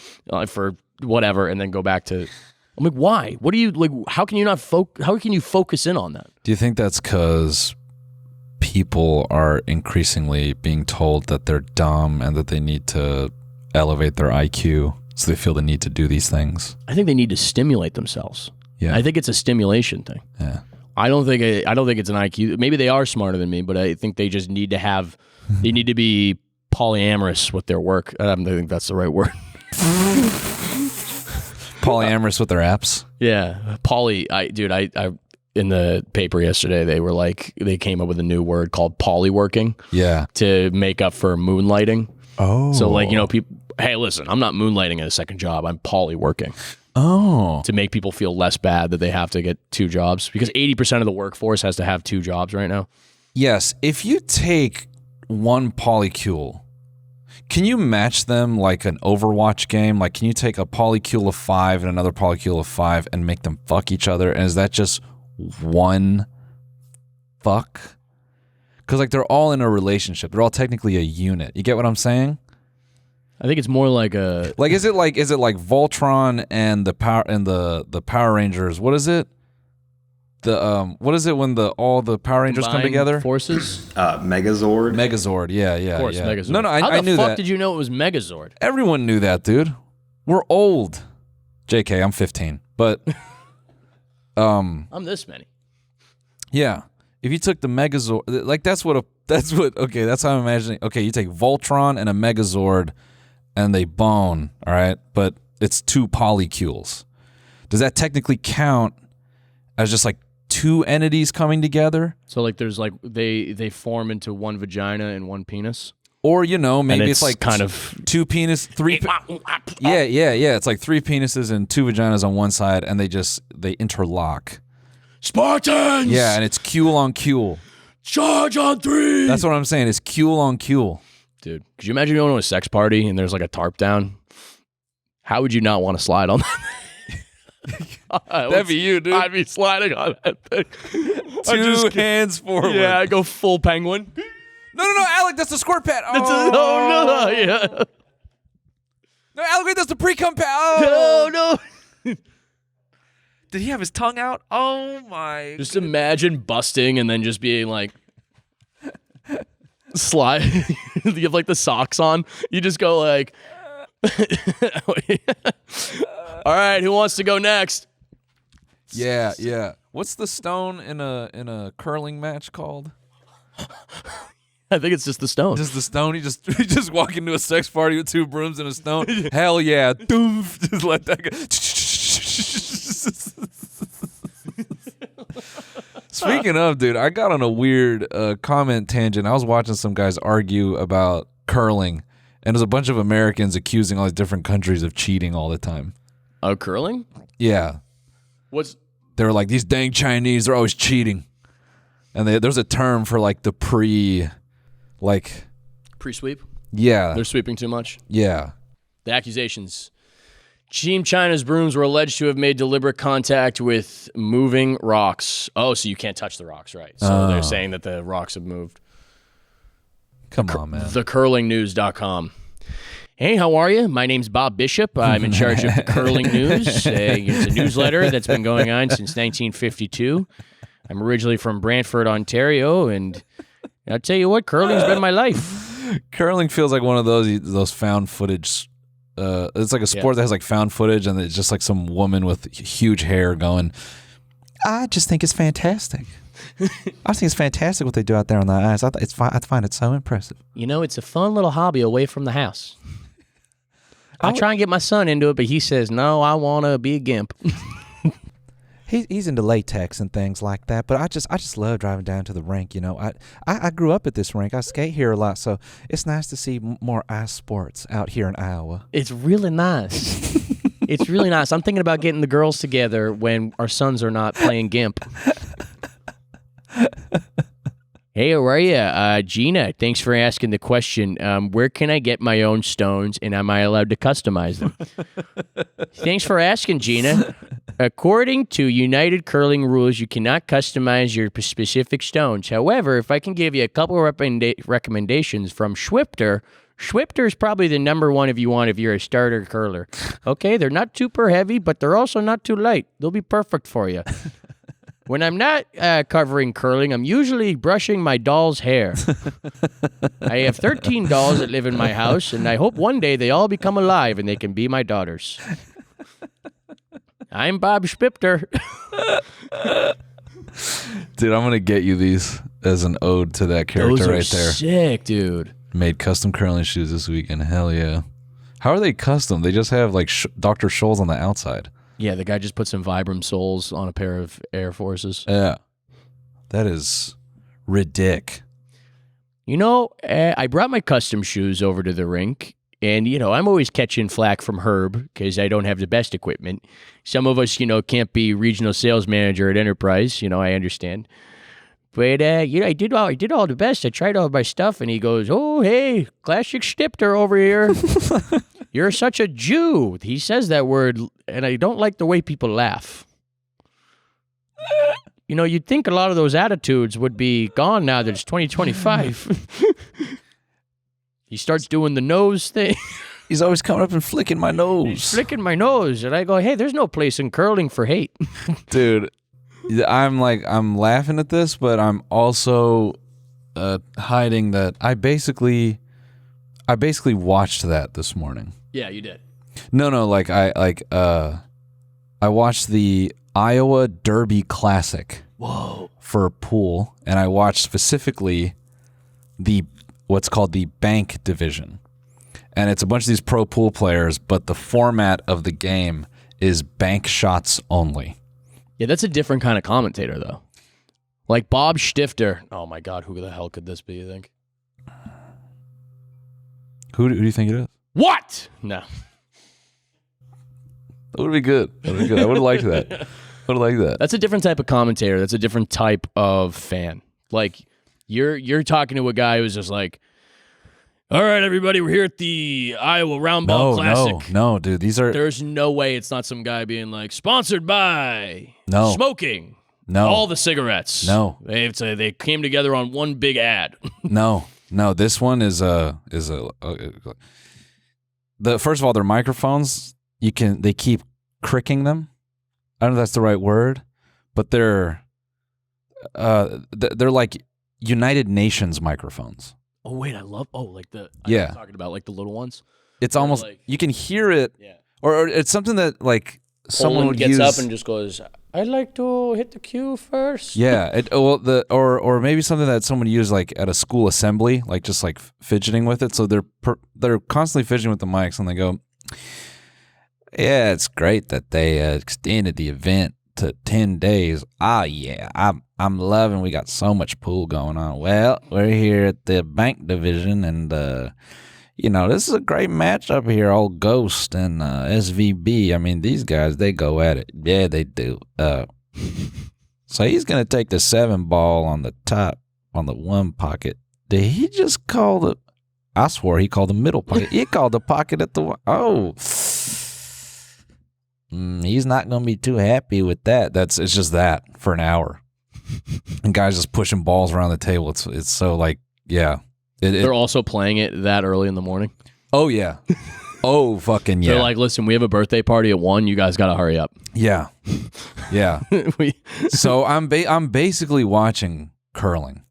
for whatever, and then go back to, I'm like, why? What do you like? How can you not How can you focus in on that? Do you think that's because people are increasingly being told that they're dumb and that they need to elevate their IQ, so they feel the need to do these things? I think they need to stimulate themselves. Yeah, I think it's a stimulation thing. Yeah, I don't think it's an IQ. Maybe they are smarter than me, but I think they just need to have. They need to be polyamorous with their work. I don't think that's the right word. polyamorous with their apps. Yeah, I in the paper yesterday, they came up with a new word called polyworking. Yeah, to make up for moonlighting. Oh, so like people. Hey, listen, I'm not moonlighting at a second job. I'm polyworking. Oh, to make people feel less bad that they have to get 2 jobs, because 80% of the workforce has to have 2 jobs right now. Yes, if you take one polycule, can you match them like an Overwatch game? Like, can you take a polycule of 5 and another polycule of 5 and make them fuck each other? And is that just one fuck? Because like they're all in a relationship. They're all technically a unit. You get what I'm saying? I think it's more like a is it like Voltron and the Power Rangers? What is it? What is it when all the Power Rangers come together? Forces? Megazord. Megazord, yeah. Of course, yeah. Megazord. No, I knew that. How the fuck did you know it was Megazord? Everyone knew that, dude. We're old. JK, I'm 15. But I'm this many. Yeah. If you took the Megazord, like that's how I'm imagining. Okay, you take Voltron and a Megazord and they bone, all right? But it's 2 polycules. Does that technically count as just like 2 entities coming together? So like there's like they form into 1 vagina and 1 penis? Or, maybe it's like kind of 2 penis, 3 Yeah, it's like 3 penises and 2 vaginas on one side, and they interlock. Spartans! Yeah, and it's Cule on Cule. Charge on 3! That's what I'm saying. It's Cule on Cule. Dude, could you imagine going to a sex party and there's like a tarp down? How would you not want to slide on that? That'd be you, dude. I'd be sliding on that thing. 2 hands forward. Yeah, I go full penguin. No, Alec, that's the squirt pad. No, yeah. No, Alec, wait, that's the pre-cum pad. Oh. No. Did he have his tongue out? Oh, my. Just imagine busting and then just being like, slide. You have like the socks on. You just go like, all right, who wants to go next? Yeah. What's the stone in a curling match called? I think it's just the stone. Just the stone. You just walk into a sex party with 2 brooms and a stone. Hell yeah. Doof. Just let that go. Speaking of, dude, I got on a weird comment tangent. I was watching some guys argue about curling, and there's a bunch of Americans accusing all these different countries of cheating all the time. Oh, curling? Yeah. They were like, these dang Chinese, they're always cheating. And there's a term for like the pre-sweep? Yeah. They're sweeping too much? Yeah. The accusations. Team China's brooms were alleged to have made deliberate contact with moving rocks. Oh, so you can't touch the rocks, right? So they're saying that the rocks have moved. Come on, man. TheCurlingNews.com. Hey, how are you? My name's Bob Bishop. I'm in charge of the Curling News. It's a newsletter that's been going on since 1952. I'm originally from Brantford, Ontario, and I'll tell you what, curling's been my life. Curling feels like one of those found footage. It's like a sport that has like found footage, and it's just like some woman with huge hair going, I just think it's fantastic. I think it's fantastic what they do out there on the ice. I find it so impressive. It's a fun little hobby away from the house. I try and get my son into it, but he says, no, I want to be a gimp. He's into latex and things like that, but I just love driving down to the rink. I grew up at this rink. I skate here a lot, so it's nice to see more ice sports out here in Iowa. It's really nice. It's really nice. I'm thinking about getting the girls together when our sons are not playing gimp. Hey, how are you? Gina, thanks for asking the question. Where can I get my own stones, and am I allowed to customize them? Thanks for asking, Gina. According to United Curling rules, you cannot customize your specific stones. However, if I can give you a couple of recommendations from Schwipter, Schwipter's probably the number one if you're a starter curler. Okay, they're not super heavy, but they're also not too light. They'll be perfect for you. When I'm not covering curling, I'm usually brushing my doll's hair. I have 13 dolls that live in my house, and I hope one day they all become alive and they can be my daughters. I'm Bob Schwipter. Dude, I'm gonna get you these as an ode to that character right there. Sick, dude. Made custom curling shoes this weekend. Hell yeah. How are they custom? They just have like Dr. Scholl's on the outside. Yeah, the guy just put some Vibram soles on a pair of Air Forces. Yeah. That is ridic. You know, I brought my custom shoes over to the rink, and, you know, I'm always catching flack from Herb because I don't have the best equipment. Some of us, you know, can't be regional sales manager at Enterprise. You know, I understand. But, you know, I did all the best. I tried all my stuff, and he goes, "Oh, hey, classic Stipter over here. You're such a Jew." He says that word, and I don't like the way people laugh. You know, you'd think a lot of those attitudes would be gone now that it's 2025. He starts doing the nose thing. He's always coming up and flicking my nose. He's flicking my nose, and I go, "Hey, there's no place in curling for hate." Dude, I'm laughing at this, but I'm also hiding that I basically watched that this morning. Yeah, you did. No, I watched the Iowa Derby Classic. Whoa. For pool, and I watched specifically what's called the bank division. And it's a bunch of these pro pool players, but the format of the game is bank shots only. Yeah, that's a different kind of commentator, though. Like Bob Stifter. Oh, my God. Who the hell could this be, you think? Who do you think it is? What? No. That would be good. I would have liked that. That's a different type of commentator. That's a different type of fan. Like, you're talking to a guy who's just like, "All right, everybody, we're here at the Iowa Round Ball Classic." No, dude. There's no way it's not some guy being like, "Sponsored by smoking." No. All the cigarettes. No. They came together on one big ad. No. This one is first of all, their microphones, they keep cricking them. I don't know if that's the right word, but they're like United Nations microphones. Oh wait, like the yeah, I'm talking about like the little ones. It's almost like, you can hear it, yeah, or it's something that like someone would gets use, up and just goes, "I'd like to hit the cue first." Yeah, or maybe something that someone used like at a school assembly, like just like fidgeting with it. So they're constantly fidgeting with the mics, and they go, "Yeah, it's great that they extended the event to 10 days. Ah, yeah, I'm loving. We got so much pool going on. Well, we're here at the bank division, and you know, this is a great matchup here. Old Ghost and SVB. I mean, these guys, they go at it. Yeah, they do. So he's gonna take the 7 ball on the top on the one pocket. Did he just call the? I swore he called the middle pocket. He called the pocket at the one. Oh." He's not going to be too happy with that. It's just that for an hour. And guys just pushing balls around the table. It's so like, yeah. They're also playing it that early in the morning. Oh, yeah. Oh, fucking yeah. They're like, "Listen, we have a birthday party at 1. You guys got to hurry up." Yeah. Yeah. So I'm basically watching curling.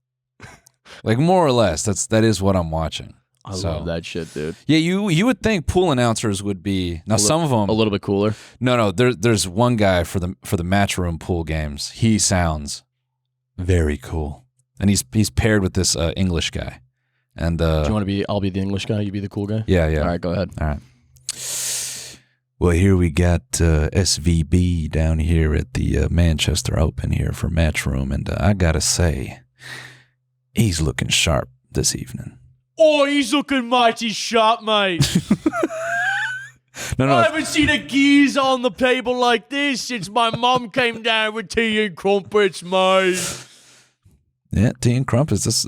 Like, more or less. That is what I'm watching. I love that shit, dude. Yeah, you would think pool announcers would be some of them a little bit cooler. No, there's one guy for the matchroom pool games. He sounds very cool, and he's paired with this English guy. And do you want to be? I'll be the English guy. You be the cool guy. Yeah. All right, go ahead. All right. Well, here we got SVB down here at the Manchester Open here for matchroom, and I gotta say, he's looking sharp this evening. Oh, he's looking mighty sharp, mate. No. I haven't seen a geese on the table like this since my mum came down with tea and crumpets, mate. Yeah, tea and crumpets. That's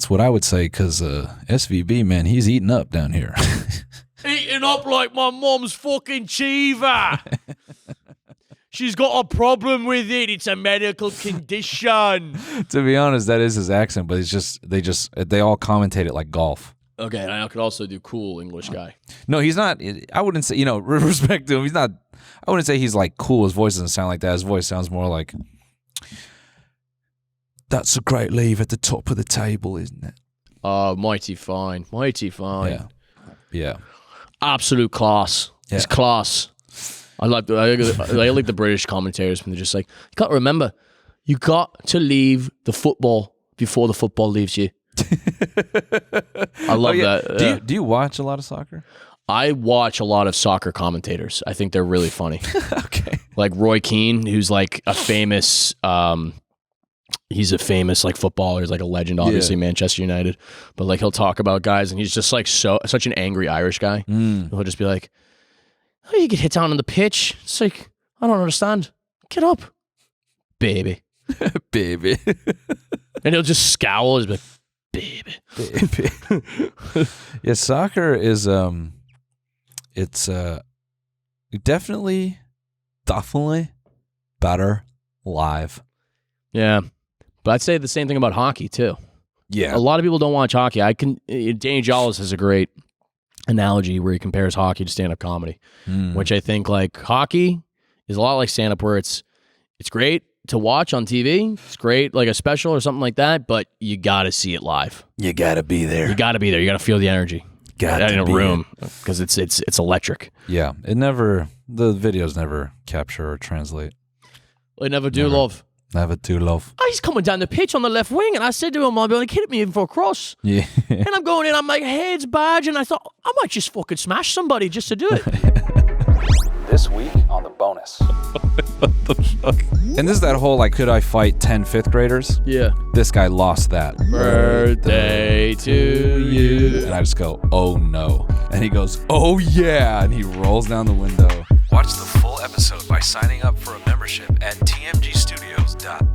what I would say, because SVB, man, he's eating up down here. Eating up like my mum's fucking cheever. She's got a problem with it. It's a medical condition. To be honest, that is his accent, but they all commentate it like golf. Okay, and I could also do cool English guy. No, he's not. I wouldn't say, respect to him. He's not. I wouldn't say he's like cool. His voice doesn't sound like that. His voice sounds more like, that's a great leave at the top of the table, isn't it? Mighty fine. Mighty fine. Yeah. Absolute class. Yeah. It's class. I like the British commentators when they're just like, you got to remember, you got to leave the football before the football leaves you. I love that. Yeah. Do you watch a lot of soccer? I watch a lot of soccer commentators. I think they're really funny. Okay. Like Roy Keane, who's like a famous he's a famous like footballer. He's like a legend, obviously, Manchester United. But like he'll talk about guys and he's just like such an angry Irish guy. He'll just be like, "Oh, you get hit down on the pitch." It's like, I don't understand. Get up, baby. Baby. And he'll just scowl. He's like, baby. Yeah, soccer is it's definitely better live. Yeah. But I'd say the same thing about hockey too. Yeah. A lot of people don't watch hockey. Danny Jollis has a great analogy where he compares hockey to stand-up comedy, which I think like hockey is a lot like stand-up where it's great to watch on TV. It's great, like a special or something like that, but you got to see it live. You got to be there. You got to be there. You got to feel the energy. Got in a room because it's electric. Yeah, the videos never capture or translate. I never do, love. Never do, love. He's coming down the pitch on the left wing, and I said to him, "I'll be like, hit me in for a cross." Yeah. And I'm going in, I'm like, heads badge, and I thought I might just fucking smash somebody just to do it. This week on the bonus. What the fuck? And this is that whole like, could I fight 10 fifth graders? Yeah. This guy lost that. Birthday to you. And I just go, oh no. And he goes, oh yeah. And he rolls down the window. Watch the full episode by signing up for a membership at tmgstudios.com.